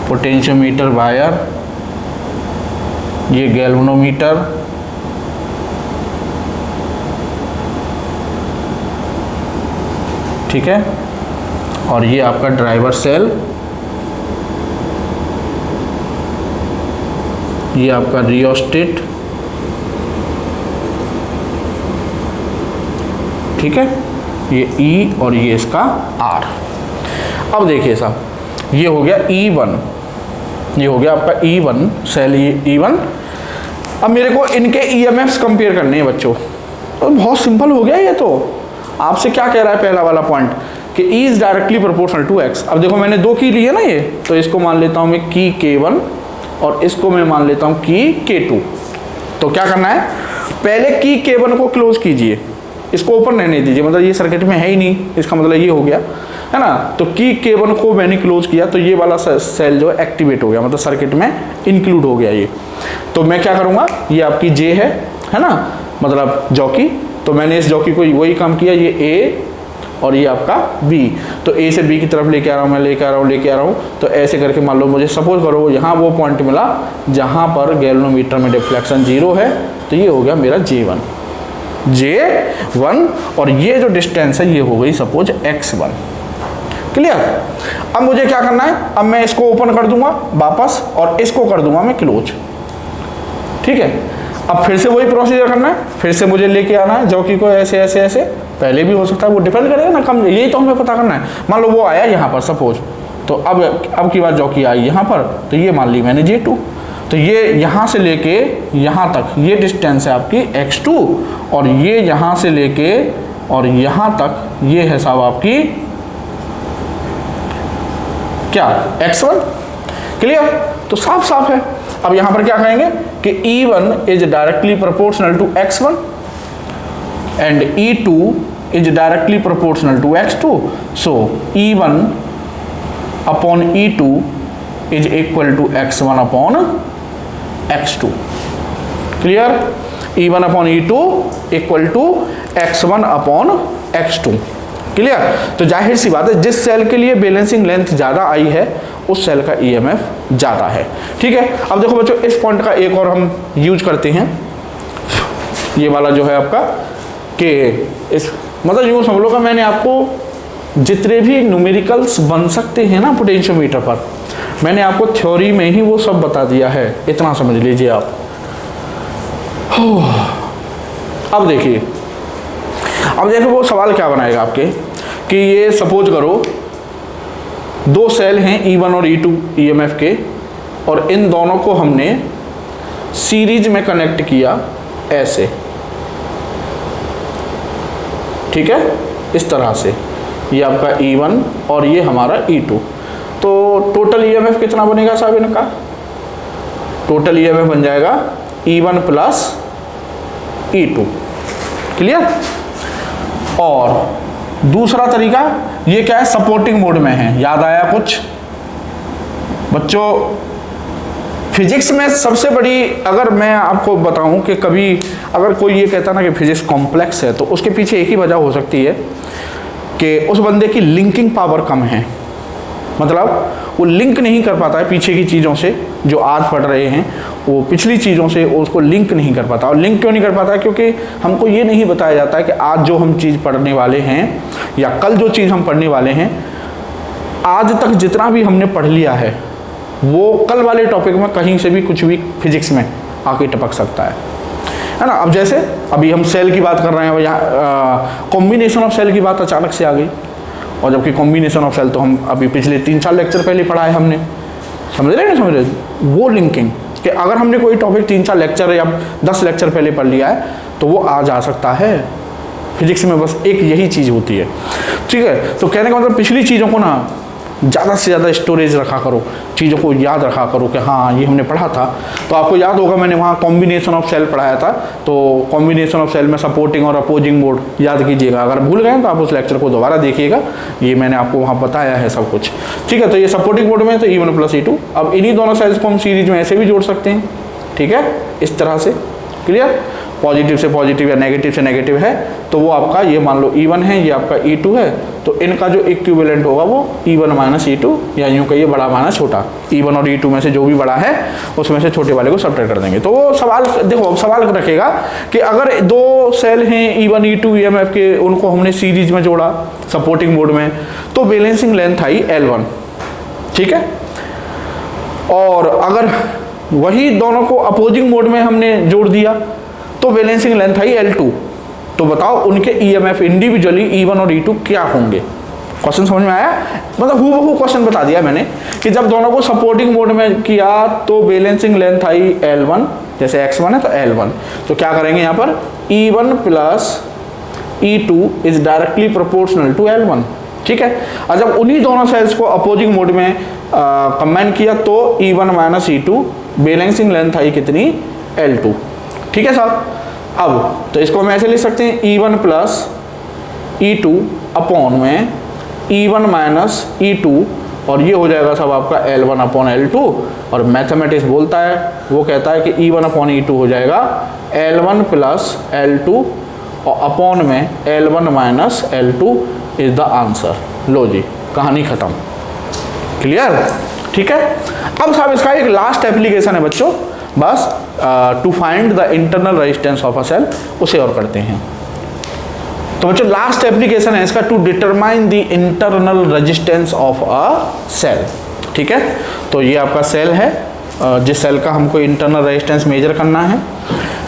S1: पोटेंशियोमीटर वायर, ये गैल्वेनोमीटर, ठीक है, और ये आपका ड्राइवर सेल, ये आपका रियोस्टेट, ठीक है, ये E और ये इसका R। अब देखिए साहब, ये हो गया E1, ये हो गया आपका E1 सेल, ये E1। अब मेरे को इनके EMFs कंपेयर करने हैं बच्चों। तो बहुत सिंपल हो गया ये। तो आपसे क्या कह रहा है पहला वाला पॉइंट कि E is directly proportional to X। अब देखो मैंने दो की ली है ना ये, तो इसको मान लेता हूँ मैं की K1 और इसको मैं मान लेता हूँ की K2। तो क्या करना है, पहले की K1 को क्लोज कीजिए, इसको ओपन रहने दीजिए, मतलब ये सर्किट में है ही नहीं, इसका मतलब ये हो गया, है ना। तो की K1 को मैंने क्लोज किया, तो ये वाला सेल जो एक्टिवेट हो गया, मतलब सर्किट में इंक्लूड हो गया ये। तो मैं क्या करूँगा, ये आपकी J है ना, मतलब जॉकी। तो मैंने इस जॉकी को वही काम किया, ये A और ये आपका B। तो A से B की तरफ लेके आ रहा हूँ मैं, लेके आ रहा हूँ। तो ऐसे करके मान लो मुझे सपोज करो यहाँ वो पॉइंट मिला जहाँ पर गैल्वेनोमीटर में डिफ्लेक्शन 0 है, तो ये हो गया मेरा J1, और ये जो डिस्टेंस है ये हो गई सपोज X1। क्लियर। अब मुझे क्या करना है, अब मैं इसको ओपन कर दूंगा वापस और इसको कर दूंगा मैं क्लोज। ठीक है। अब फिर से वही प्रोसीजर करना है, फिर से मुझे लेके आना है जॉकी को ऐसे ऐसे ऐसे, पहले भी हो सकता है, वो डिपेंड करेगा ना कम, यही तो हमें पता करना है। मान लो वो आया यहाँ पर सपोज, तो अब की बार जॉकी आई यहाँ पर, तो ये मान ली मैंने J2। तो ये यहाँ से लेके यहाँ तक ये डिस्टेंस है आपकी X2, और ये यहाँ से लेके और यहाँ तक ये है साहब आपकी क्या X1। क्लियर। तो साफ साफ है। अब यहाँ पर क्या कहेंगे कि E1 is directly proportional to X1 and E2 is directly proportional to X2। So E1 upon E2 is equal to X1 upon X2। Clear. E1 upon E2 equal to X1 upon X2। Clear? तो जाहिर सी बात है जिस cell के लिए balancing length ज़्यादा आई है उस सेल का EMF ज़्यादा है। ठीक है, अब देखो बच्चों इस पॉइंट का एक और हम यूज करते हैं, ये वाला जो है आपका कि इस मतलब यूँ समझ लो कि मैंने आपको जितने भी न्यूमेरिकल्स बन सकते हैं ना पोटेंशियोमीटर पर, मैंने आपको थ्योरी में ही वो सब बता दिया है, इतना समझ लीजिए आप। अब देखिए वो सवाल क्या बनाएगा आपके कि ये सपोज करो दो सेल हैं E1 और E2 EMF के, और इन दोनों को हमने सीरीज में कनेक्ट किया ऐसे, ठीक है, इस तरह से, ये आपका E1 और ये हमारा E2। तो टोटल EMF कितना बनेगा साहब इनका? टोटल EMF बन जाएगा E1 प्लस E2। क्लियर? और दूसरा तरीका ये क्या है, सपोर्टिंग मोड में है। याद आया कुछ बच्चों? फिजिक्स में सबसे बड़ी, अगर मैं आपको बताऊं कि कभी अगर कोई ये कहता ना कि फिजिक्स कॉम्प्लेक्स है, तो उसके पीछे एक ही वजह हो सकती है कि उस बंदे की लिंकिंग पावर कम है। मतलब वो लिंक नहीं कर पाता है पीछे की चीज़ों से, जो आज पढ़ रहे हैं वो पिछली चीज़ों से उसको लिंक नहीं कर पाता। और लिंक क्यों नहीं कर पाता? क्योंकि हमको ये नहीं बताया जाता है कि आज जो हम चीज़ पढ़ने वाले हैं या कल जो चीज़ हम पढ़ने वाले हैं, आज तक जितना भी हमने पढ़ लिया है वो कल वाले टॉपिक में कहीं से भी कुछ भी फिजिक्स में आके टपक सकता है ना। अब जैसे अभी हम सेल की बात कर रहे हैं, यहाँ कॉम्बिनेशन ऑफ सेल की बात अचानक से आ गई, और जबकि कॉम्बिनेशन ऑफ सेल तो हम अभी पिछले 3-4 लेक्चर पहले पढ़ा है हमने। समझ रहे हैं ना? समझ रहे? वो लिंकिंग कि अगर हमने कोई टॉपिक 3-4 लेक्चर या 10 लेक्चर पहले पढ़ लिया है तो वो आ जा सकता है। फिजिक्स में बस एक यही चीज़ होती है। ठीक है, तो कहने का मतलब पिछली चीज़ों को ना ज़्यादा से ज़्यादा स्टोरेज रखा करो, चीज़ों को याद रखा करो कि हाँ ये हमने पढ़ा था। तो आपको याद होगा मैंने वहाँ कॉम्बिनेशन ऑफ सेल पढ़ाया था, तो कॉम्बिनेशन ऑफ सेल में सपोर्टिंग और अपोजिंग मोड याद कीजिएगा। अगर भूल गए तो आप उस लेक्चर को दोबारा देखिएगा, ये मैंने आपको वहाँ बताया है सब कुछ। ठीक है, तो ये सपोर्टिंग मोड में तो E1 प्लस E2। अब इन्हीं दोनों सेल्स को हम सीरीज में ऐसे भी जोड़ सकते हैं, ठीक है, इस तरह से। क्लियर? पॉजिटिव से पॉजिटिव या नेगेटिव से नेगेटिव है तो वो आपका, ये मान लो E1 है, ये आपका E2 है, तो इनका जो इक्विवेलेंट होगा वो E1 माइनस E2, या यूँ कहिए बड़ा माइनस छोटा। E1 और E2 में से जो भी बड़ा है उसमें से छोटे वाले को सब्ट्रैक्ट कर देंगे। तो वो सवाल देखो, अब सवाल रखेगा कि अगर दो सेल हैं E1 E2 EMF के, उनको हमने सीरीज में जोड़ा सपोर्टिंग मोड में, तो बैलेंसिंग लेंथ आई L1। ठीक है, और अगर वही दोनों को अपोजिंग मोड में हमने जोड़ दिया तो बैलेंसिंग लेंथ आई L2। तो बताओ उनके EMF इंडिविजुअली E1 और E2 क्या होंगे? क्वेश्चन समझ में आया? मतलब हूबहू क्वेश्चन बता दिया मैंने कि जब दोनों को सपोर्टिंग मोड में किया तो बैलेंसिंग लेंथ आई L1, जैसे X1 है तो L1। तो क्या करेंगे यहाँ पर, E1 plus E2 is directly proportional to L1। ठीक है, और जब उन्हीं दोनों सेल्स को अपोजिंग मोड में कंबाइन किया तो E1 minus E2, balancing length आई कितनी, L2। ठीक है साहब, अब तो इसको हम ऐसे लिख सकते हैं E1 प्लस E2 अपॉन में E1 माइनस E2, और ये हो जाएगा सब आपका L1 अपॉन L2। और मैथमेटिक्स बोलता है, वो कहता है कि E1 अपॉन E2 हो जाएगा L1 प्लस L2, और अपॉन में L1 minus L2 is the answer. लो जी, कहानी खत्म। क्लियर? ठीक है, अब साहब इसका एक लास्ट एप्लीकेशन है बच्चों, बस to find the internal resistance of a cell, उसे और करते हैं। तो बच्चों लास्ट एप्लीकेशन है इसका, to determine the internal resistance of a cell. ठीक है, तो ये आपका सेल है, जिस सेल का हमको इंटरनल रेजिस्टेंस मेजर करना है।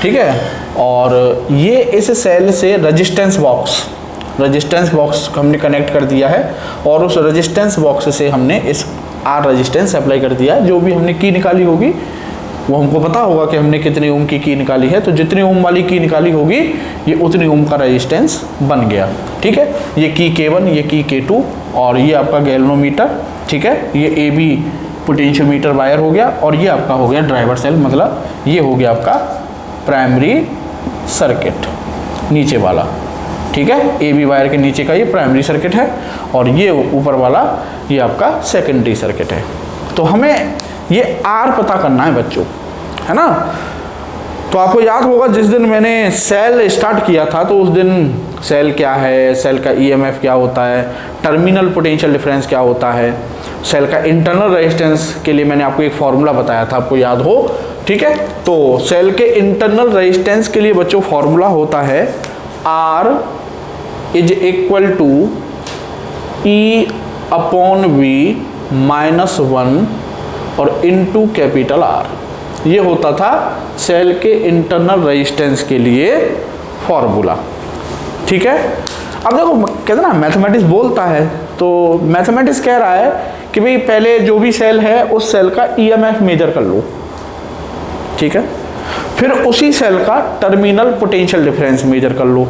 S1: ठीक है, और ये इस सेल से रेजिस्टेंस बॉक्स हमने कनेक्ट कर दिया है, और उस रेजिस्टेंस बॉक्स से हमने इस R रेजिस्टेंस अप्लाई कर दिया है। जो भी हमने की निकाली होगी वो हमको पता होगा कि हमने कितनी ओम की निकाली है, तो जितनी ओम वाली की निकाली होगी ये उतनी ओम का रेजिस्टेंस बन गया। ठीक है, ये की K1, ये की K2, और ये आपका गैल्वेनोमीटर। ठीक है, ये AB पोटेंशियोमीटर वायर हो गया, और ये आपका हो गया ड्राइवर सेल, मतलब ये हो गया आपका प्राइमरी सर्किट नीचे वाला। ठीक है, AB वायर के नीचे का ये प्राइमरी सर्किट है, और ये ऊपर वाला ये आपका सेकेंडरी सर्किट है। तो हमें ये R पता करना है बच्चों, है ना। तो आपको याद होगा जिस दिन मैंने सेल स्टार्ट किया था तो उस दिन सेल क्या है, सेल का ईएमएफ क्या होता है, टर्मिनल पोटेंशियल डिफरेंस क्या होता है, सेल का इंटरनल रेजिस्टेंस के लिए मैंने आपको एक फॉर्मूला बताया था, आपको याद हो, ठीक है। तो सेल के इंटरनल रेजिस्टेंस के लिए बच्चों फॉर्मूला होता है R is equal to E upon V minus 1 और इनटू कैपिटल R। ये होता था सेल के इंटरनल रेजिस्टेंस के लिए फॉर्मूला, ठीक है। अब देखो कहते ना मैथमेटिक्स बोलता है, तो मैथमेटिक्स कह रहा है कि भाई पहले जो भी सेल है उस सेल का ईएमएफ मेजर कर लो, ठीक है, फिर उसी सेल का टर्मिनल पोटेंशियल डिफरेंस मेजर कर लो,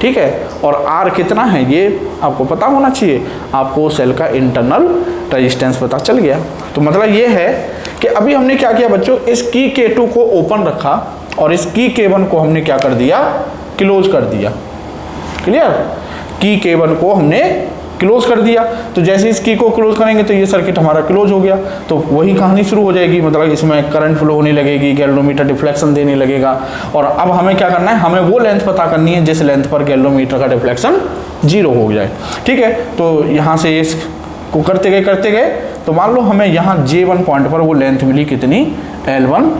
S1: ठीक है, और R कितना है ये आपको पता होना चाहिए, आपको सेल का इंटरनल रेजिस्टेंस पता चल गया। तो मतलब ये है कि अभी हमने क्या किया बच्चों, इस की K2 को ओपन रखा और इस की K1 को हमने क्या कर दिया, क्लोज कर दिया, क्लियर। की K1 को हमने क्लोज कर दिया, तो जैसे इस की को क्लोज करेंगे तो ये सर्किट हमारा क्लोज हो गया, तो वही कहानी शुरू हो जाएगी, मतलब इसमें करंट फ्लो होने लगेगी, गैल्वेनोमीटर डिफ्लेक्शन देने लगेगा। और अब हमें क्या करना है, हमें वो लेंथ पता करनी है जिस लेंथ पर गैल्वेनोमीटर का डिफ्लेक्शन 0 हो जाए, ठीक है। तो यहाँ से इसको करते गए तो मान लो हमें यहाँ J1 पॉइंट पर वो लेंथ मिली कितनी, L1,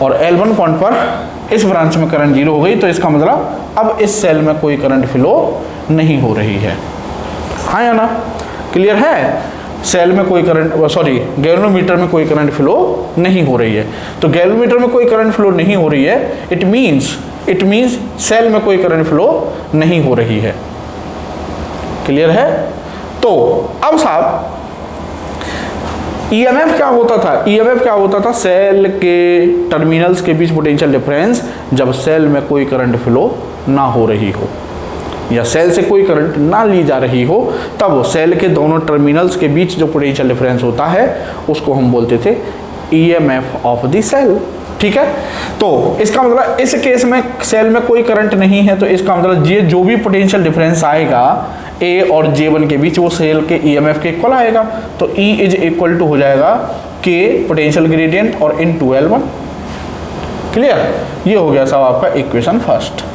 S1: और L1 पॉइंट पर इस ब्रांच में करंट 0 हो गई, तो इसका मतलब अब इस सेल में कोई करंट फ्लो नहीं हो रही है, हाँ या ना, क्लियर है। सेल में कोई करंट, सॉरी गैल्वेनोमीटर में कोई करंट फ्लो नहीं हो रही है। तो गैल्वेनोमीटर में कोई करंट फ्लो नहीं हो रही है, इट मीन्स सेल में कोई करंट फ्लो नहीं हो रही है, क्लियर है। तो अब साहब ईएमएफ क्या होता था, ईएमएफ क्या होता था, सेल के टर्मिनल्स के बीच पोटेंशियल डिफरेंस जब सेल में कोई करंट फ्लो ना हो रही हो या सेल से कोई करंट ना ली जा रही हो, तब सेल के दोनों टर्मिनल्स के बीच जो पोटेंशियल डिफरेंस होता है उसको हम बोलते थे ईएमएफ ऑफ द सेल, ठीक है। तो इसका मतलब इस केस में सेल में कोई करंट नहीं है, तो इसका मतलब ये जो भी पोटेंशियल डिफरेंस आएगा ए और J1 के बीच वो सेल के ईएमएफ के इक्वल आएगा। तो E इज इक्वल टू हो जाएगा K पोटेंशियल ग्रेडियंट और इनटू L1, क्लियर। ये हो गया साहब आपका इक्वेशन फर्स्ट।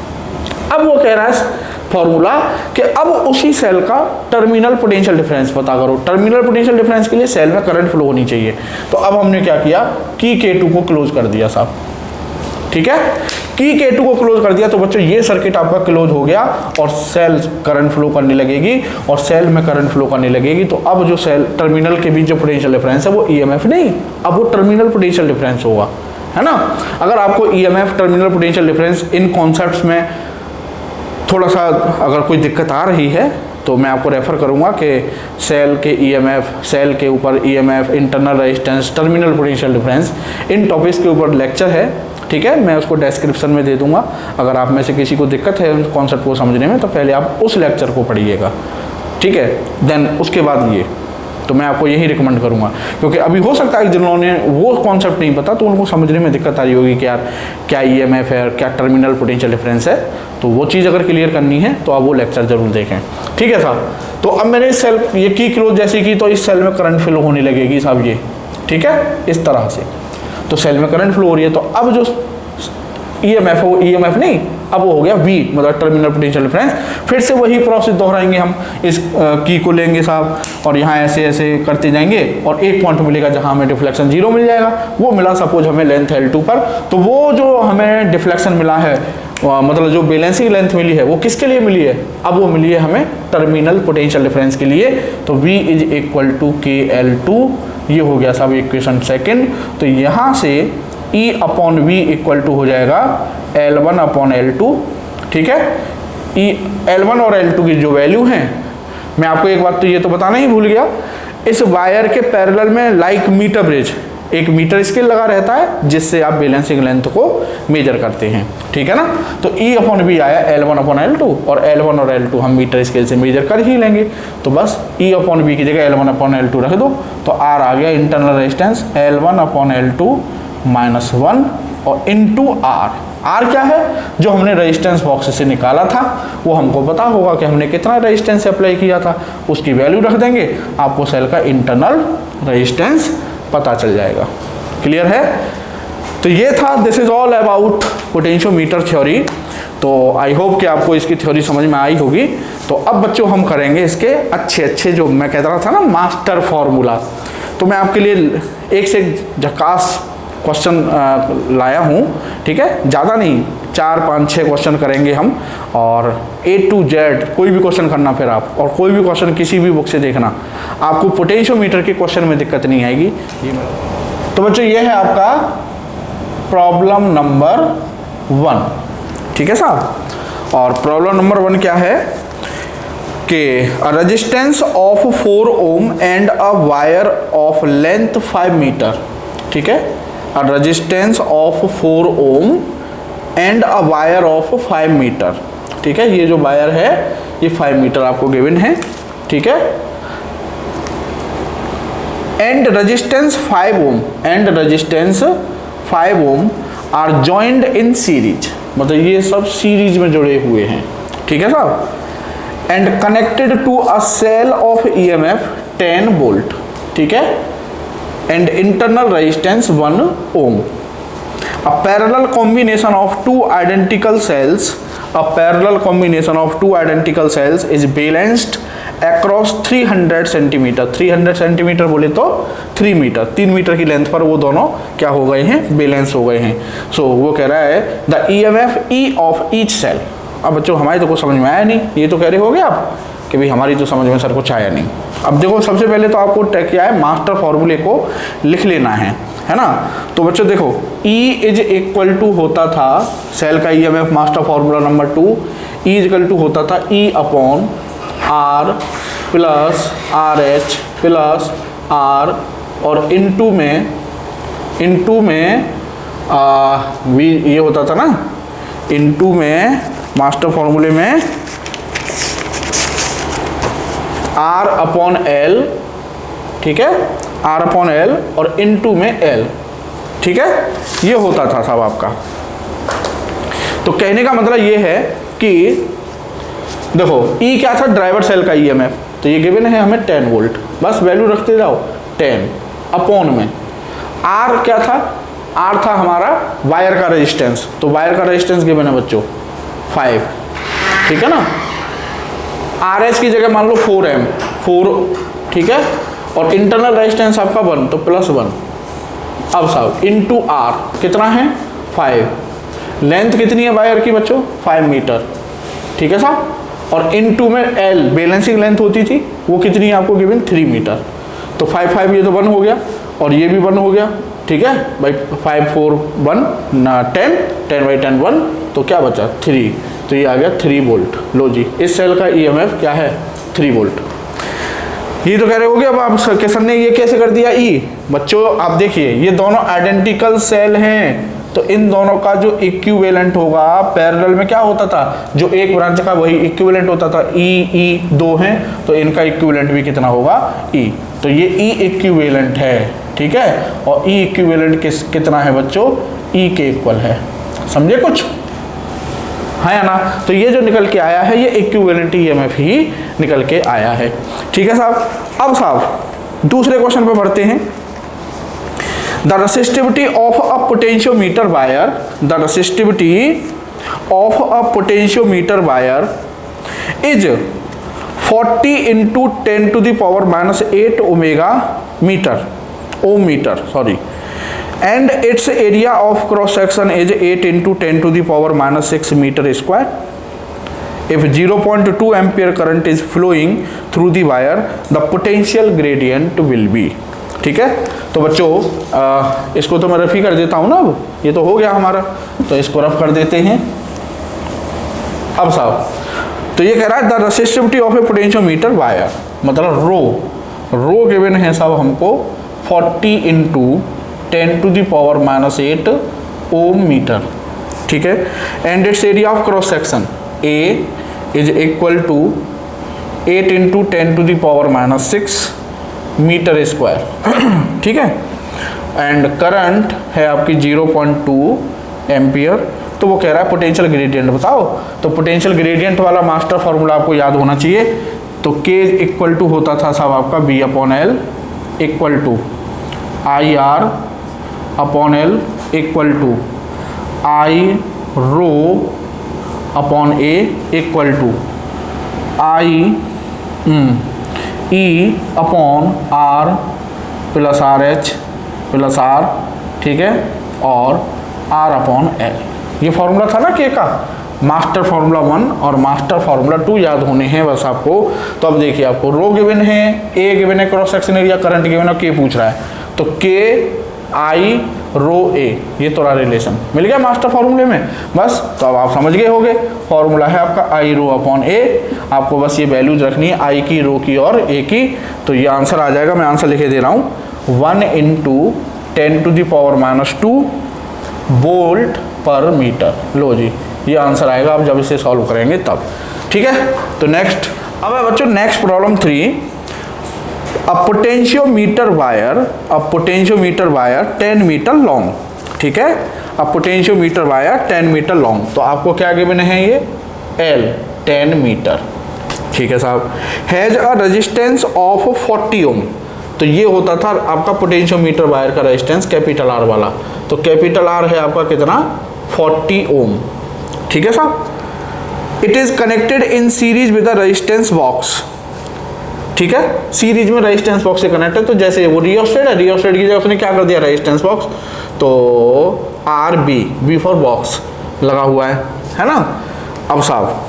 S1: अब वो कह रहा है फॉर्मूला कि अब उसी सेल का टर्मिनल पोटेंशियल डिफरेंस पता करो। टर्मिनल पोटेंशियल डिफरेंस के लिए सेल में करंट फ्लो होनी चाहिए, तो अब हमने क्या किया, की K2 को क्लोज कर दिया साहब, ठीक है। की K2 को क्लोज कर दिया तो बच्चों ये सर्किट आपका क्लोज हो गया और सेल करंट फ्लो करने लगेगी और सेल में करंट फ्लो करने लगेगी। तो अब जो सेल टर्मिनल के बीच जो पोटेंशियल डिफरेंस है वो ईएमएफ नहीं, अब वो टर्मिनल पोटेंशियल डिफरेंस होगा, है ना। अगर आपको ईएमएफ टर्मिनल पोटेंशियल डिफरेंस इन कॉन्सेप्ट्स में थोड़ा सा अगर कोई दिक्कत आ रही है तो मैं आपको रेफर करूंगा कि सेल के ईएमएफ, सेल के ऊपर EMF, internal resistance, terminal potential difference, इन टॉपिक्स के ऊपर लेक्चर है, ठीक है। मैं उसको डिस्क्रिप्शन में दे दूंगा। अगर आप में से किसी को दिक्कत है उस कॉन्सेप्ट को समझने में तो पहले आप उस लेक्चर को पढ़िएगा, ठीक है, देन उसके बाद ये, तो मैं आपको यही रिकमेंड करूंगा, क्योंकि अभी हो सकता है जिन्होंने वो कॉन्सेप्ट नहीं पता तो उनको समझने में दिक्कत आ रही होगी कि यार क्या ईएमएफ है, क्या टर्मिनल पोटेंशियल डिफरेंस है। तो वो चीज़ अगर क्लियर करनी है तो आप वो लेक्चर जरूर देखें, ठीक है साहब। तो अब मैंने इस सेल ये की क्लोज जैसे की तो इस सेल में करंट फ्लो होने लगेगी साहब, ये ठीक है, इस तरह से। तो सेल में करंट फ्लो हो रही है, तो अब जो ईएमएफ है वो ईएमएफ नहीं, अब वो हो गया V, मतलब टर्मिनल पोटेंशियल डिफरेंस। फिर से वही प्रोसेस दोहराएंगे हम, इस की को लेंगे साहब और यहाँ ऐसे ऐसे करते जाएंगे और एक पॉइंट मिलेगा जहाँ हमें डिफ्लेक्शन 0 मिल जाएगा। वो मिला सपोज हमें लेंथ L2 पर, तो वो जो हमें डिफ्लेक्शन मिला है, मतलब जो बैलेंसिंग लेंथ मिली है वो किसके लिए मिली है, अब वो मिली है हमें टर्मिनल पोटेंशियल डिफरेंस के लिए। तो V is equal to KL2, ये हो गया साहब इक्वेशन सेकेंड। तो यहाँ से E upon V equal to हो जाएगा L1 अपॉन L2, ठीक है। L1 और L2 की जो वैल्यू हैं, मैं आपको एक बात तो ये तो बताना ही भूल गया, इस वायर के पैरेलल में लाइक मीटर ब्रिज एक मीटर स्केल लगा रहता है जिससे आप बैलेंसिंग लेंथ को मेजर करते हैं, ठीक है ना। तो E अपॉन V आया L1 अपॉन L2 और L1 और L2 हम मीटर स्केल से मेजर कर ही लेंगे। तो बस E अपॉन V की जगह L1 अपॉन L2 रख दो, तो R आ गया internal resistance L1 upon L2 minus 1 और इनटू R क्या है, जो हमने रेजिस्टेंस बॉक्स से निकाला था, वो हमको पता होगा कि हमने कितना रेजिस्टेंस अप्लाई किया था, उसकी वैल्यू रख देंगे, आपको सेल का इंटरनल रेजिस्टेंस पता चल जाएगा। क्लियर है। तो ये था, this is all about potentiometer theory. तो आई होप कि आपको इसकी थ्योरी समझ में आई होगी। तो अब बच्चों हम करेंगे इसके अच्छे अच्छे, जो मैं कह रहा था ना, मास्टर फॉर्मूला। तो मैं आपके लिए एक से एक झकास क्वेश्चन लाया हूँ, ठीक है, ज़्यादा नहीं, 4 5 6 क्वेश्चन करेंगे हम, और A to Z कोई भी क्वेश्चन करना फिर आप, और कोई भी क्वेश्चन किसी भी बुक से देखना, आपको पोटेंशियोमीटर के क्वेश्चन में दिक्कत नहीं आएगी। तो बच्चों ये है आपका प्रॉब्लम नंबर 1, ठीक है साहब। और प्रॉब्लम नंबर 1 क्या है कि resistance of 4 ohm and a wire of length 5 metre, ठीक है, a resistance of 4 ohm and a wire of 5 metre, ठीक है, ये जो वायर है ये 5 मीटर आपको गिवन है, ठीक है, and resistance 5 ohm and resistance 5 ohm are joined in series, मतलब ये सब सीरीज में जुड़े हुए हैं, ठीक है साहब, and connected to a cell of EMF 10 volt, ठीक है, and internal resistance 1 ohm. A parallel combination of two identical cells, a parallel combination of two identical cells is balanced across 300 centimetre, 300 centimetre बोले तो 3 metre, 3 metre की length पर वो दोनों क्या हो गए हैं, बैलेंस हो गए हैं। सो वो कह रहा है the EMF E of each cell. अब बच्चों हमारी तो कुछ समझ में आया नहीं, ये तो कह रहे हो गए आप कि भाई हमारी तो समझ में सर कुछ आया नहीं। अब देखो सबसे पहले तो आपको क्या है, मास्टर फॉर्मूले को लिख लेना है ना। तो बच्चों देखो E इज इक्वल टू होता था सेल का EMF, master formula number 2, E is equal to होता था E upon R plus RH plus R, और इनटू में V ये होता था ना, इनटू में मास्टर फॉर्मूले में R अपॉन L, ठीक है, R अपॉन L और इनटू में L, ठीक है, ये होता था साहब आपका। तो कहने का मतलब ये है कि देखो E क्या था, ड्राइवर सेल का EMF, तो ये गिवन है हमें 10 वोल्ट, बस वैल्यू रखते जाओ 10 अपॉन में R क्या था, R था हमारा वायर का रेजिस्टेंस, तो वायर का रेजिस्टेंस गिवन है बच्चों 5, ठीक है ना, RH की जगह मान लो 4 ठीक है, और इंटरनल रेजिस्टेंस आपका 1, तो +1। अब साहब इनटू R कितना है 5, लेंथ कितनी है वायर की बच्चों 5 मीटर, ठीक है साहब, और इनटू में L बैलेंसिंग लेंथ होती थी, वो कितनी है आपको गिवन 3 मीटर, तो 5 5 ये तो 1 हो गया, और ये भी 1 हो गया, ठीक है भाई, 5 4 1 10 10 बाई 10 1, तो क्या बचा 3, तो ये आ गया 3 वोल्ट। लो जी, इस सेल का EMF क्या है 3 वोल्ट। ये तो कह रहे हो गए, अब आप सर ने ये कैसे कर दिया E, बच्चों आप देखिए ये दोनों आइडेंटिकल सेल हैं, तो इन दोनों का जो इक्विवेलेंट होगा पैरेलल में क्या होता था, जो एक ब्रांच का वही इक्विवेलेंट होता था, E 2 हैं, तो इनका इक्विवेलेंट भी कितना होगा E, तो ये E इक्विवेलेंट है, ठीक है, और E इक्विवेलेंट कितना है बच्चों, E के इक्वल है, समझे कुछ है ना। तो ये जो निकल के आया है ये इक्विवेलेंट EMF ही निकल के आया है, ठीक है साहब। अब साहब दूसरे क्वेश्चन पे बढ़ते हैं। The resistivity of a potentiometer wire, the resistivity of a potentiometer wire is 40 into 10 to the power -8 omega metre, ohm metre sorry, and its area of cross section is 8 into 10 to the power -6 meter square. If 0.2 ampere current is flowing through the wire, the potential gradient will be, ठीक है। तो बच्चों इसको तो मैं rough ही कर देता हूँ ना, अब ये तो हो गया हमारा, तो इसको रफ कर देते हैं। अब साहब तो ये कह रहा है the resistivity of a potentiometer wire, मतलब रो गिवन है साहब हमको 40 into 10 to the power -8 ohm metre, ठीक है, and its area of cross section A is equal to 8 into 10 to the power -6 metre square, ठीक है, एंड करंट है आपकी 0.2 एम्पियर। तो वो कह रहा है पोटेंशियल ग्रेडियंट बताओ, तो पोटेंशियल ग्रेडियंट वाला मास्टर फॉर्मूला आपको याद होना चाहिए। तो K इक्वल टू होता था साहब आपका B/L equal to IR/L equal to I rho upon A equal to I E upon R plus R H plus R, ठीक है, और आर अपॉन एल। ये फॉर्मूला था ना के का, मास्टर फार्मूला 1 और मास्टर फार्मूला 2 याद होने हैं बस आपको। तो अब देखिए आपको रो गिवन है, ए गिवन है, cross section area current given है, के पूछ रहा है, तो के आई रो ए, ये थोड़ा रिलेशन मिल गया मास्टर फार्मूले में बस। तो अब आप समझ गए होंगे, फॉर्मूला है आपका आई रो अपॉन ए, आपको बस ये वैल्यूज रखनी है आई की, रो की और ए की। तो ये आंसर आ जाएगा, मैं आंसर लिखे दे रहा हूँ 1 × 10⁻², वोल्ट पर मीटर। लो जी, ये आंसर आएगा आप जब इसे सॉल्व करेंगे तब, ठीक है। तो नेक्स्ट, अब है बच्चों next problem 3। A potentiometer wire 10 metre long, ठीक है, a potentiometer wire 10 metre long. तो आपको क्या गिवन है, ये L 10 मीटर, ठीक है साहब, हैज अ रेजिस्टेंस ऑफ 40 ओम। तो ये होता था आपका पोटेंशियोमीटर वायर का रेजिस्टेंस कैपिटल आर वाला। तो कैपिटल आर है आपका कितना, 40 ओम, ठीक है साहब। It is connected in series with the resistance box, ठीक है, सीरीज में रेजिस्टेंस बॉक्स से कनेक्ट है। तो जैसे वो रियोस्टेट है, रियोस्टेट की जगह उसने क्या कर दिया, रेजिस्टेंस बॉक्स, तो आर बी फॉर बॉक्स लगा हुआ है ना। अब साहब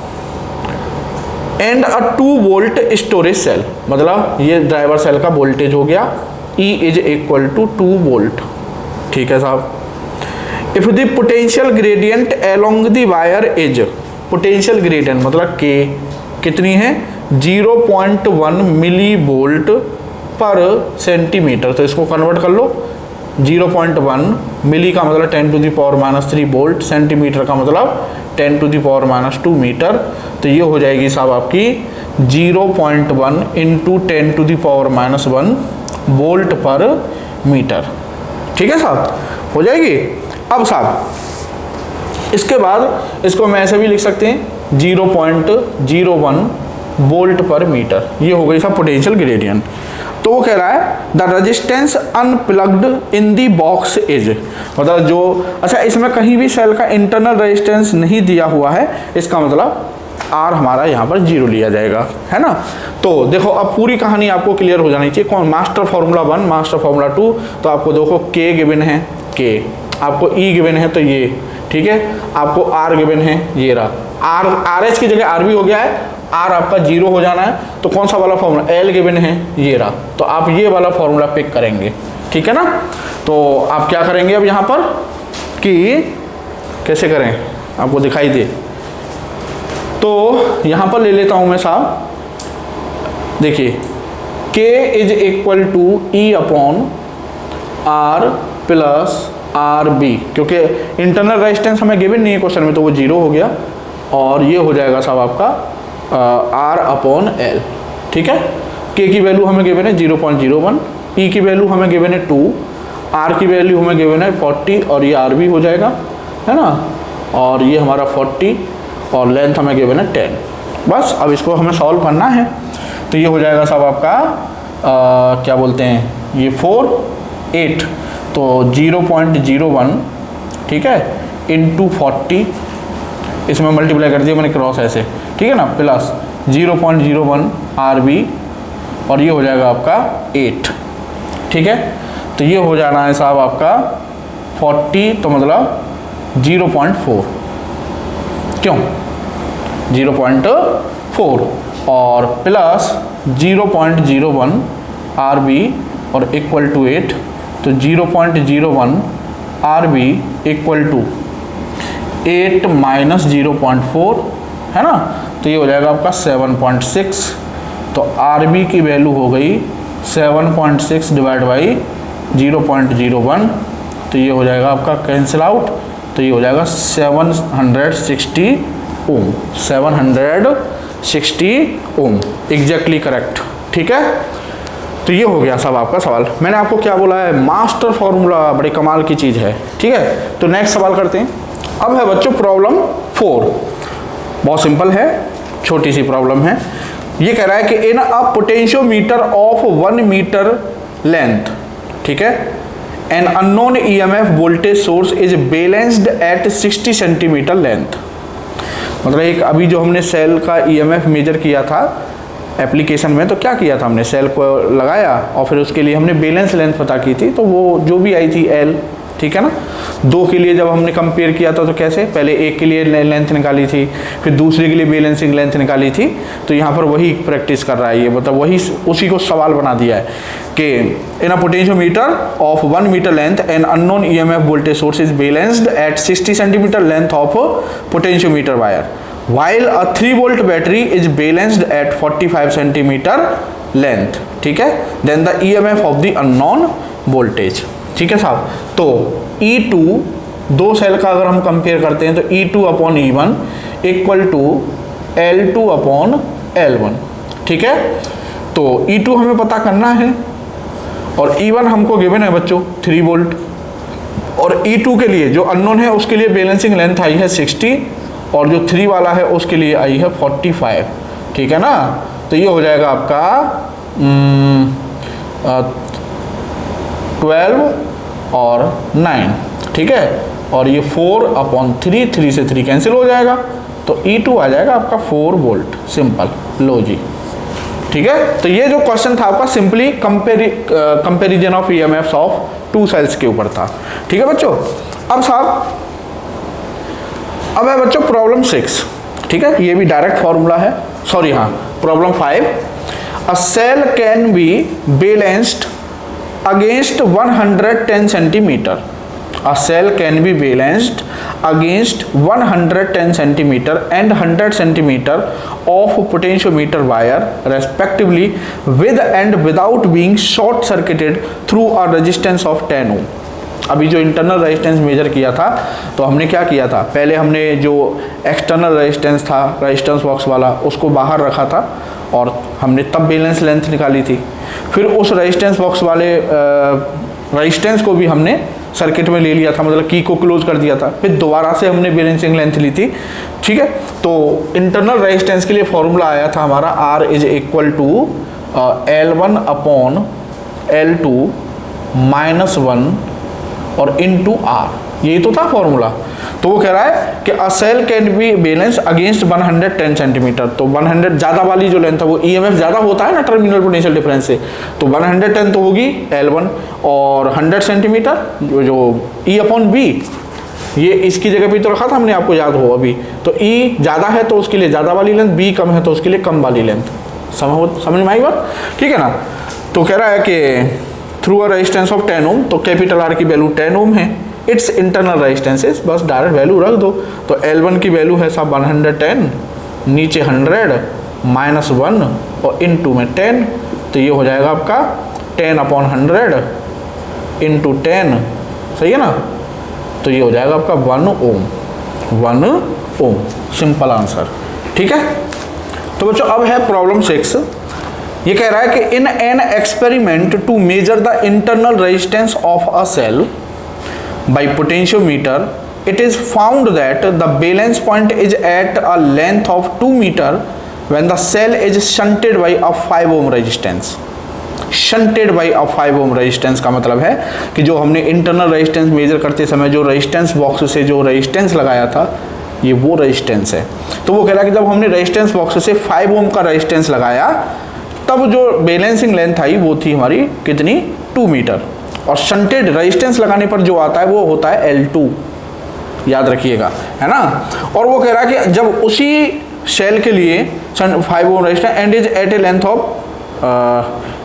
S1: and a 2 volt storage cell, मतलब ये ड्राइवर सेल का वोल्टेज हो गया, E is equal to 2 volt, ठीक है साहब। If the potential gradient along the wire is, potential gradient मतलब के कितनी है, 0.1 मिली वोल्ट पर सेंटीमीटर। तो इसको कन्वर्ट कर लो, 0.1 मिली का मतलब 10⁻³ वोल्ट, सेंटीमीटर का मतलब 10⁻² मीटर। तो ये हो जाएगी साहब आपकी 0.1 × 10⁻⁻1 वोल्ट पर मीटर, ठीक है साहब, हो जाएगी। अब साहब इसके बाद इसको मैं ऐसे भी लिख सकते हैं 0.01 वोल्ट पर मीटर, ये हो गई साहब पोटेंशियल ग्रेडियंट। तो वो कह रहा है the resistance unplugged in the box is, मतलब जो, अच्छा इसमें कहीं भी सेल का इंटरनल रेजिस्टेंस नहीं दिया हुआ है, इसका मतलब आर हमारा यहाँ पर 0 लिया जाएगा, है ना। तो देखो अब पूरी कहानी आपको क्लियर हो जानी चाहिए, कौन, मास्टर फार्मूला 1 मास्टर फार्मूला 2। तो आपको देखो के गिवन है, के आपको ई गिवन है, तो ये ठीक है, आपको आर गिवन है, ये रहा आर, आर एच की जगह आर भी हो गया है, आर आपका 0 हो जाना है। तो कौन सा वाला फॉर्मूला, एल गिवन है, ये रहा, तो आप ये वाला फॉर्मूला पिक करेंगे, ठीक है ना। तो आप क्या करेंगे अब यहाँ पर कि कैसे करें आपको दिखाई दे, तो यहाँ पर ले लेता हूँ मैं साहब, देखिए K is equal to E upon R plus R B, क्योंकि इंटरनल रेजिस्टेंस हमें गिवन नहीं है क्वेश्चन में, तो वो 0 हो गया, और ये हो जाएगा साहब आपका आर अपॉन एल, ठीक है। के की वैल्यू हमें गिवन है 0.01, ई की वैल्यू हमें गिवन है 2, आर की वैल्यू हमें गिवन है 40, और ये आर भी हो जाएगा, है ना, और ये हमारा 40, और लेंथ हमें गिवन है 10। बस अब इसको हमें सॉल्व करना है। तो ये हो जाएगा साहब आपका क्या बोलते हैं, ये 4 8, तो 0.01, ठीक है, इंटू 40, इसमें मल्टीप्लाई कर दिया मैंने क्रॉस ऐसे, ठीक है ना, प्लस 0.01 आर बी, और ये हो जाएगा आपका 8, ठीक है। तो ये हो जाना है साहब आपका 40, तो मतलब 0.4, क्यों 0.4, और प्लस 0.01 आर बी और इक्वल टू 8, तो 0.01 R B equal to 8 minus 0.4, है ना। तो ये हो जाएगा आपका 7.6, तो आर बी की वैल्यू हो गई 7.6 डिवाइड बाई 0.01, तो ये हो जाएगा आपका कैंसिल आउट, तो ये हो जाएगा 760 ओम, 760 ओम, एग्जैक्टली करेक्ट, ठीक है। तो ये हो गया सब आपका सवाल। मैंने आपको क्या बोला है, मास्टर फॉर्मूला बड़ी कमाल की चीज़ है, ठीक है। तो नेक्स्ट सवाल करते हैं। अब है बच्चों प्रॉब्लम 4, बहुत सिंपल है, छोटी सी प्रॉब्लम है। ये कह रहा है कि in a potentiometer of 1 metre length, ठीक है, an unknown EMF voltage source is balanced at 60 centimetre length. मतलब एक अभी जो हमने सेल का ईएमएफ मेजर किया था एप्लीकेशन में, तो क्या किया था हमने, सेल को लगाया और फिर उसके लिए हमने बैलेंस लेंथ पता की थी, तो वो जो भी आई थी एल, ठीक है ना। दो के लिए जब हमने कंपेयर किया था तो कैसे, पहले एक के लिए लेंथ निकाली थी, फिर दूसरे के लिए बैलेंसिंग लेंथ निकाली थी। तो यहाँ पर वही प्रैक्टिस कर रहा है ये, मतलब वही उसी को सवाल बना दिया है कि in a potentiometer of 1 metre length an unknown EMF voltage source is balanced at 60 centimetre length of potentiometer wire, while a 3 volt battery is balanced at 45 centimeter length, ठीक है। then the EMF of the unknown voltage, ठीक है साहब। तो E2 दो cell का अगर हम कंपेयर करते हैं तो E2 upon E1 equal to L2 upon L1, ठीक है। तो E2 हमें पता करना है और E1 हमको गिवन है बच्चों 3 वोल्ट, और E2 के लिए जो अननोन है उसके लिए बैलेंसिंग लेंथ आई है 60 और जो 3 वाला है उसके लिए आई है 45, ठीक है ना। तो ये हो जाएगा आपका 12 और 9, ठीक है। और ये 4 अपॉन 3, 3 से 3 कैंसिल हो जाएगा, तो E2 आ जाएगा आपका 4 वोल्ट, सिंपल, लो जी, ठीक है। तो ये जो क्वेश्चन था आपका simply comparison of EMFs of 2 cells के ऊपर था, ठीक है बच्चों। अब साहब अब है बच्चों प्रॉब्लम 6, ठीक है। ये भी डायरेक्ट फॉर्मूला है, सॉरी हाँ, problem 5। A cell can be balanced against 110 centimetre. A cell can be balanced against 110 centimetre and 100 centimetre of potentiometer wire respectively with and without being short circuited through a resistance of 10 ohm. अभी जो internal resistance measure किया था तो हमने क्या किया था, पहले हमने जो एक्सटर्नल रेजिस्टेंस था रेजिस्टेंस बॉक्स वाला उसको बाहर रखा था और हमने तब बैलेंस लेंथ निकाली थी। फिर उस रेजिस्टेंस बॉक्स वाले रेजिस्टेंस को भी हमने सर्किट में ले लिया था, मतलब की को क्लोज कर दिया था, फिर दोबारा से हमने बैलेंसिंग लेंथ ली थी, ठीक है। तो इंटरनल रेजिस्टेंस के लिए फॉर्मूला आया था हमारा R is equal to L1 upon L2 minus 1 और इनटू R, यही तो था फॉर्मूला। तो वो कह रहा है कि a cell can be balance against 110 centimetre. तो 100 ज़्यादा वाली जो लेंथ है वो ईएमएफ ज़्यादा होता है ना टर्मिनल पोटेंशियल डिफरेंस से, तो 110 तो होगी L1 और 100 सेंटीमीटर जो E अपॉन बी, ये इसकी जगह पे तो रखा था हमने, आपको याद हो अभी। तो E ज़्यादा है तो उसके लिए ज़्यादा वाली लेंथ, B कम है तो उसके लिए कम वाली लेंथ। समझ में आई बात, ठीक है ना। तो कह रहा है कि through a resistance of 10 ohm, तो कैपिटल R की वैल्यू 10 ओम है, इट्स इंटरनल रेजिस्टेंसेस, बस डायरेक्ट वैल्यू रख दो। तो L1 की वैल्यू है साहब 110, नीचे 100 माइनस 1 और इनटू में 10, तो ये हो जाएगा आपका 10 अपॉन 100 इंटू 10, सही है ना। तो ये हो जाएगा आपका 1 ओम, 1 ओम, सिंपल आंसर, ठीक है। तो बच्चों अब है प्रॉब्लम 6। ये कह रहा है कि in an experiment to measure the internal resistance of a cell by potentiometer it is found that the balance point is at a length of 2 metre when the cell is shunted by a 5 ohm resistance. Shunted by a 5 ohm resistance का मतलब है कि जो हमने internal resistance measure करते समय जो resistance box से जो रेजिस्टेंस लगाया था ये वो रेजिस्टेंस है। तो वो कह रहा है कि जब हमने रेजिस्टेंस बॉक्स से 5 ओम का रेजिस्टेंस लगाया तब जो बैलेंसिंग लेंथ आई वो थी हमारी कितनी, 2 मीटर, और शंटेड रेजिस्टेंस लगाने पर जो आता है वो होता है L2, याद रखिएगा, है ना। और वो कह रहा है कि जब उसी सेल के लिए 5 ohm resistance and is at a length of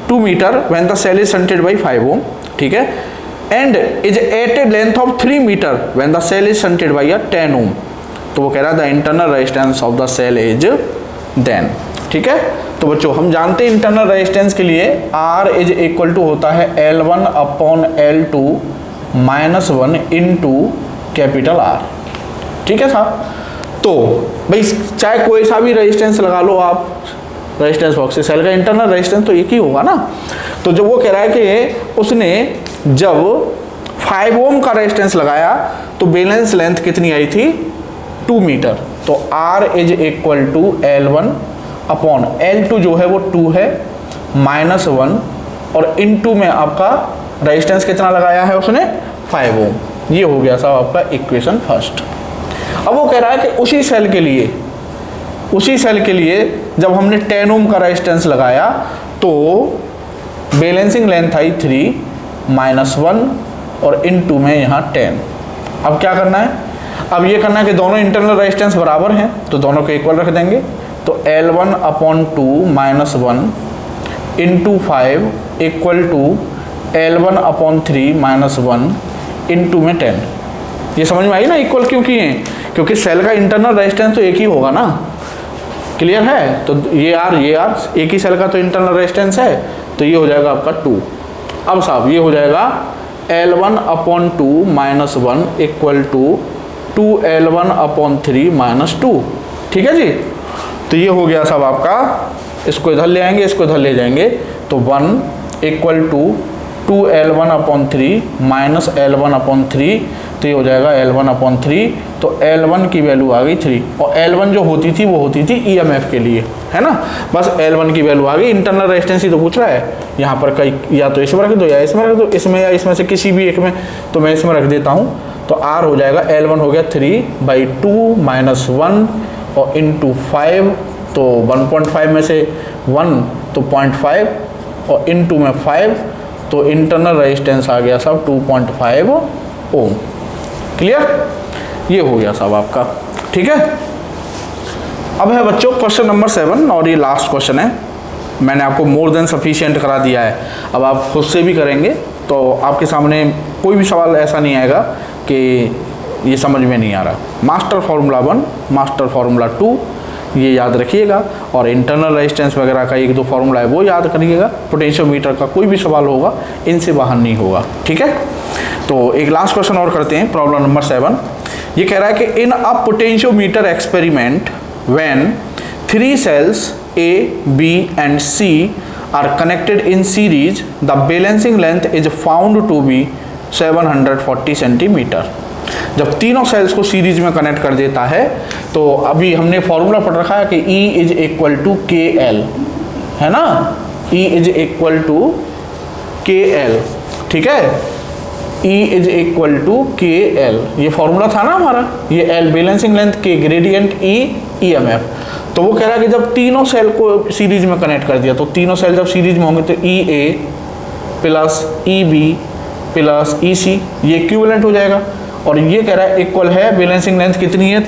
S1: 2 metre when the cell is shunted by 5 ohm, ठीक है, and is at a length of 3 metre when the cell is shunted by 10 ohm. तो वो कह रहा है the internal resistance of the cell is then, ठीक है। तो बच्चों हम जानते हैं इंटरनल रेजिस्टेंस के लिए R इज इक्वल टू होता है L1 upon L2 minus 1 into capital R, ठीक है साहब। तो भाई चाहे कोई सा भी रेजिस्टेंस लगा लो आप रेजिस्टेंस बॉक्स से, सेल का इंटरनल रेजिस्टेंस तो एक ही होगा ना। तो जो वो कह रहा है कि उसने जब 5 ओम का रेजिस्टेंस लगाया तो बैलेंस लेंथ कितनी आई थी, 2 मीटर। तो R is equal to L1 upon L2 जो है वो 2 है माइनस 1 और इनटू में आपका रेजिस्टेंस कितना लगाया है उसने 5 ओम। ये हो गया साहब आपका इक्वेशन फर्स्ट। अब वो कह रहा है कि उसी सेल के लिए जब हमने 10 ओम का रेजिस्टेंस लगाया तो बैलेंसिंग लेंथ आई 3 -1 और इनटू में यहाँ 10। अब क्या करना है, अब ये करना है कि दोनों इंटरनल रेजिस्टेंस बराबर हैं तो दोनों को इक्वल रख देंगे। तो L1/2 -1 into 5 equal to L1/3 -1 into में 10। ये समझ में आई ना इक्वल क्यों किए हैं, क्योंकि सेल का इंटरनल रेजिस्टेंस तो एक ही होगा ना, क्लियर है। तो ये आर एक ही सेल का तो इंटरनल रेजिस्टेंस है, तो ये हो जाएगा आपका 2। अब साहब ये हो जाएगा L1/2 -1 इक्वल टू 2L1/3 -2। ठीक है जी, तो ये हो गया साहब आपका, इसको इधर ले आएंगे, इसको इधर ले जाएंगे तो 1 इक्वल टू 2L1/3 -L1/3, तो ये हो जाएगा L1/3। तो L1 की वैल्यू आ गई 3, और L1 जो होती थी वो होती थी EMF के लिए, है ना। बस L1 की वैल्यू आ गई। इंटरनल रेजिस्टेंस ही तो पूछ रहा है, यहाँ पर कई या तो इसमें रख दो या इसमें रख दो, इसमें या इसमें से किसी भी एक में, तो मैं इसमें रख देता हूँ। तो R हो जाएगा L1 हो गया 3/2 -1 और इंटू 5, तो 1.5 में से 1 तो 0.5 और इंटू में 5, तो इंटरनल रेजिस्टेंस आ गया साहब 2.5 ओम। क्लियर, ये हो गया साहब आपका। ठीक है, अब है बच्चों क्वेश्चन नंबर 7 और ये लास्ट क्वेश्चन है। मैंने आपको मोर देन सफिशिएंट करा दिया है, अब आप खुद से भी करेंगे तो आपके सामने कोई भी सवाल ऐसा नहीं आएगा कि ये समझ में नहीं आ रहा। मास्टर फार्मूला 1, मास्टर फार्मूला 2 ये याद रखिएगा, और इंटरनल रेजिस्टेंस वगैरह का 1-2 फार्मूला है वो याद करिएगा। पोटेंशियोमीटर का कोई भी सवाल होगा इनसे बाहर नहीं होगा। ठीक है, तो एक लास्ट क्वेश्चन और करते हैं, प्रॉब्लम नंबर 7। ये कह रहा है कि in a potentiometer experiment when 3 cells A, B and C are connected in series, the balancing length is found to be 740 centimetre. जब तीनों सेल्स को सीरीज में कनेक्ट कर देता है तो अभी हमने फॉर्मूला पढ़ रखा है कि E is equal to KL, है ना, E is equal to KL। ठीक है, E is equal to KL, ये फॉर्मूला था ना हमारा, ये L balancing length, K gradient, E EMF। तो वो कह रहा है कि जब तीनों सेल को सीरीज में कनेक्ट कर दिया, तो तीनों सेल जब सीरीज में होंगे तो EA plus EB plus EC ये इक्विवेलेंट हो जाएगा। और ये कह रहा है इक्वल है, बैलेंसिंग लेंथ कितनी है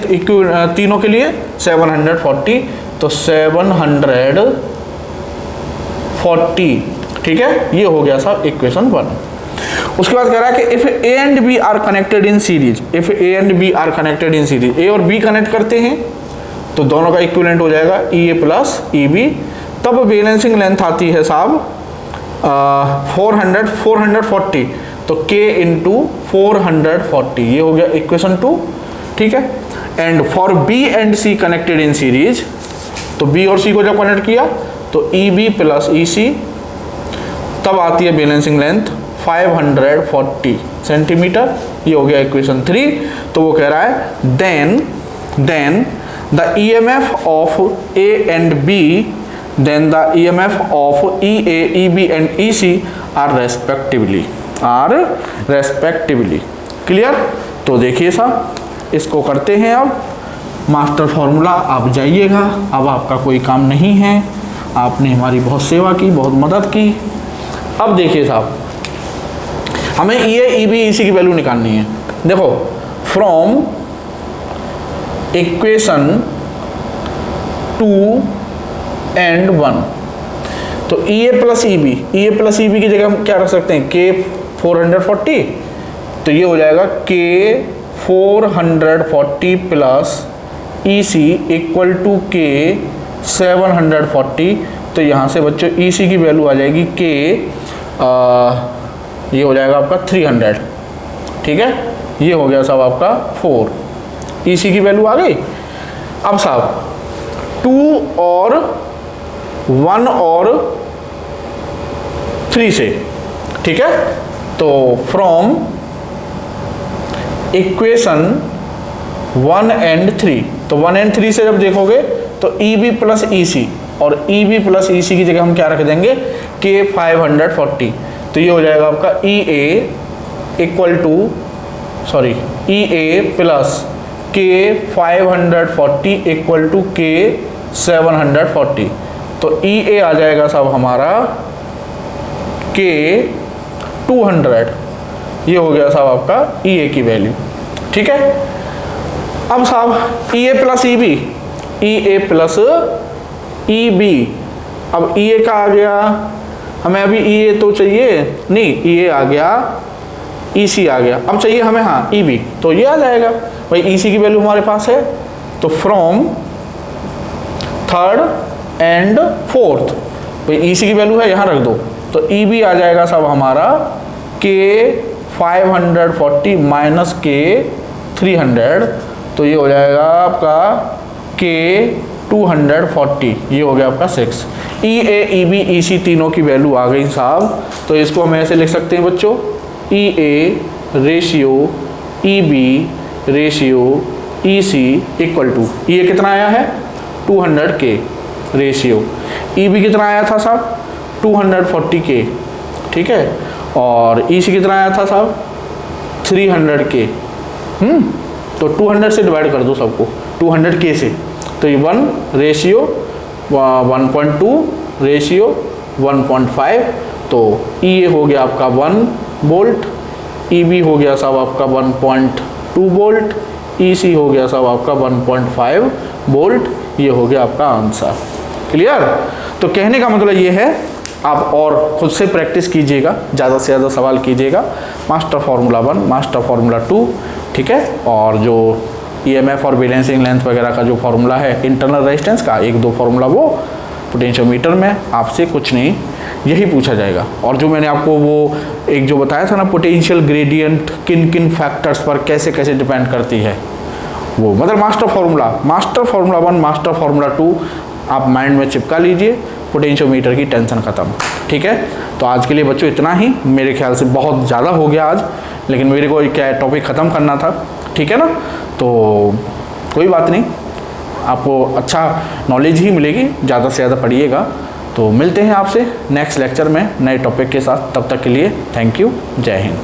S1: तीनों के लिए 740, तो 740। ठीक है, ये हो गया साहब इक्वेशन 1। उसके बाद कह रहा है कि if A and B are connected in series, if A and B are connected in series, A और B कनेक्ट करते हैं तो दोनों का इक्विवेलेंट हो जाएगा EA प्लस EB। तब बैलेंसिंग लेंथ आती है साहब 440, तो K इंटू 440, ये हो गया इक्वेशन 2। ठीक है, and for B and C connected in series, तो B और C को जब कनेक्ट किया तो EB प्लस EC, तब आती है बैलेंसिंग लेंथ 540 सेंटीमीटर, ये हो गया इक्वेशन 3। तो वो कह रहा है then the EMF of A and B, then the EMF of EA, EB and EC are respectively, clear. तो देखिए साहब, इसको करते हैं। अब मास्टर फार्मूला आप जाइएगा, अब आपका कोई काम नहीं है, आपने हमारी बहुत सेवा की, बहुत मदद की। अब देखिए साहब, हमें EA, EB, EC की वैल्यू निकालनी है। देखो, फ्रॉम इक्वेशन 2 एंड 1, तो EA प्लस EB की जगह हम क्या रख सकते हैं, K 440, तो ये हो जाएगा K 440 plus EC equal to K 740। तो यहाँ से बच्चों EC की वैल्यू आ जाएगी K, ये हो जाएगा आपका 300। ठीक है, ये हो गया साहब आपका 4, EC की वैल्यू आ गई। अब साहब 2 और 1 और 3 से, ठीक है, तो फ्रॉम इक्वेशन 1 एंड 3, तो 1 एंड 3 से जब देखोगे तो EB प्लस EC, और EB प्लस EC की जगह हम क्या रख देंगे, K 540। तो ये हो जाएगा आपका ई ए प्लस के 540 इक्वल टू के 740। तो ई ए आ जाएगा साहब हमारा के 200, ये हो गया साहब आपका ई ए की वैल्यू। ठीक है, अब साहब ई ए प्लस ई बी, ई ए प्लस ई बी, अब ई ए का आ गया, हमें अभी ई ए तो चाहिए नहीं, ई ए आ गया, ई सी आ गया, अब चाहिए हमें हाँ ई बी, तो ये आ जाएगा भाई, ई सी की वैल्यू हमारे पास है, तो फ्रॉम थर्ड एंड फोर्थ, भाई ई सी की वैल्यू है यहाँ रख दो, तो ई बी आ जाएगा साहब हमारा के 540 माइनस के 300, तो ये हो जाएगा आपका के 240, ये हो गया आपका 6। ई ए ई बी ई सी तीनों की वैल्यू आ गई साहब, तो इसको हम ऐसे लिख सकते हैं बच्चों, E A ratio E B ratio E C equal to, E A कितना आया है 200 के रेशियो, ई बी कितना आया था साहब 240 के, ठीक है, और ई सी कितना आया था साहब 300 के। तो 200 से डिवाइड कर दो सबको, 200 के से, तो ये 1 रेशियो 1.2 रेशियो 1.5, तो ई ए हो गया आपका 1 वोल्ट, ई बी हो गया साहब आपका 1.2 वोल्ट, ई सी हो गया साहब आपका 1.5 वोल्ट, ये हो गया आपका आंसर। क्लियर? तो कहने का मतलब ये है, आप और खुद से प्रैक्टिस कीजिएगा, ज़्यादा से ज़्यादा सवाल कीजिएगा, मास्टर फार्मूला 1, मास्टर फार्मूला 2, ठीक है, और जो ईएमएफ और बैलेंसिंग लेंथ वगैरह का जो फार्मूला है इंटरनल रेजिस्टेंस का, 1-2 फार्मूला वो पोटेंशियोमीटर में आपसे कुछ नहीं यही पूछा जाएगा। और जो मैंने आपको वो एक जो बताया था ना, पोटेंशियल ग्रेडियंट किन किन फैक्टर्स पर कैसे कैसे डिपेंड करती है, वो मतलब मास्टर फार्मूला 1, मास्टर फार्मूला 2 आप माइंड में चिपका लीजिए, पोटेंशियोमीटर की टेंशन ख़त्म। ठीक है, तो आज के लिए बच्चों इतना ही, मेरे ख्याल से बहुत ज़्यादा हो गया आज, लेकिन मेरे को क्या टॉपिक ख़त्म करना था, ठीक है ना, तो कोई बात नहीं, आपको अच्छा नॉलेज ही मिलेगी, ज़्यादा से ज़्यादा पढ़िएगा। तो मिलते हैं आपसे नेक्स्ट लेक्चर में नए टॉपिक के साथ, तब तक के लिए थैंक यू, जय हिंद।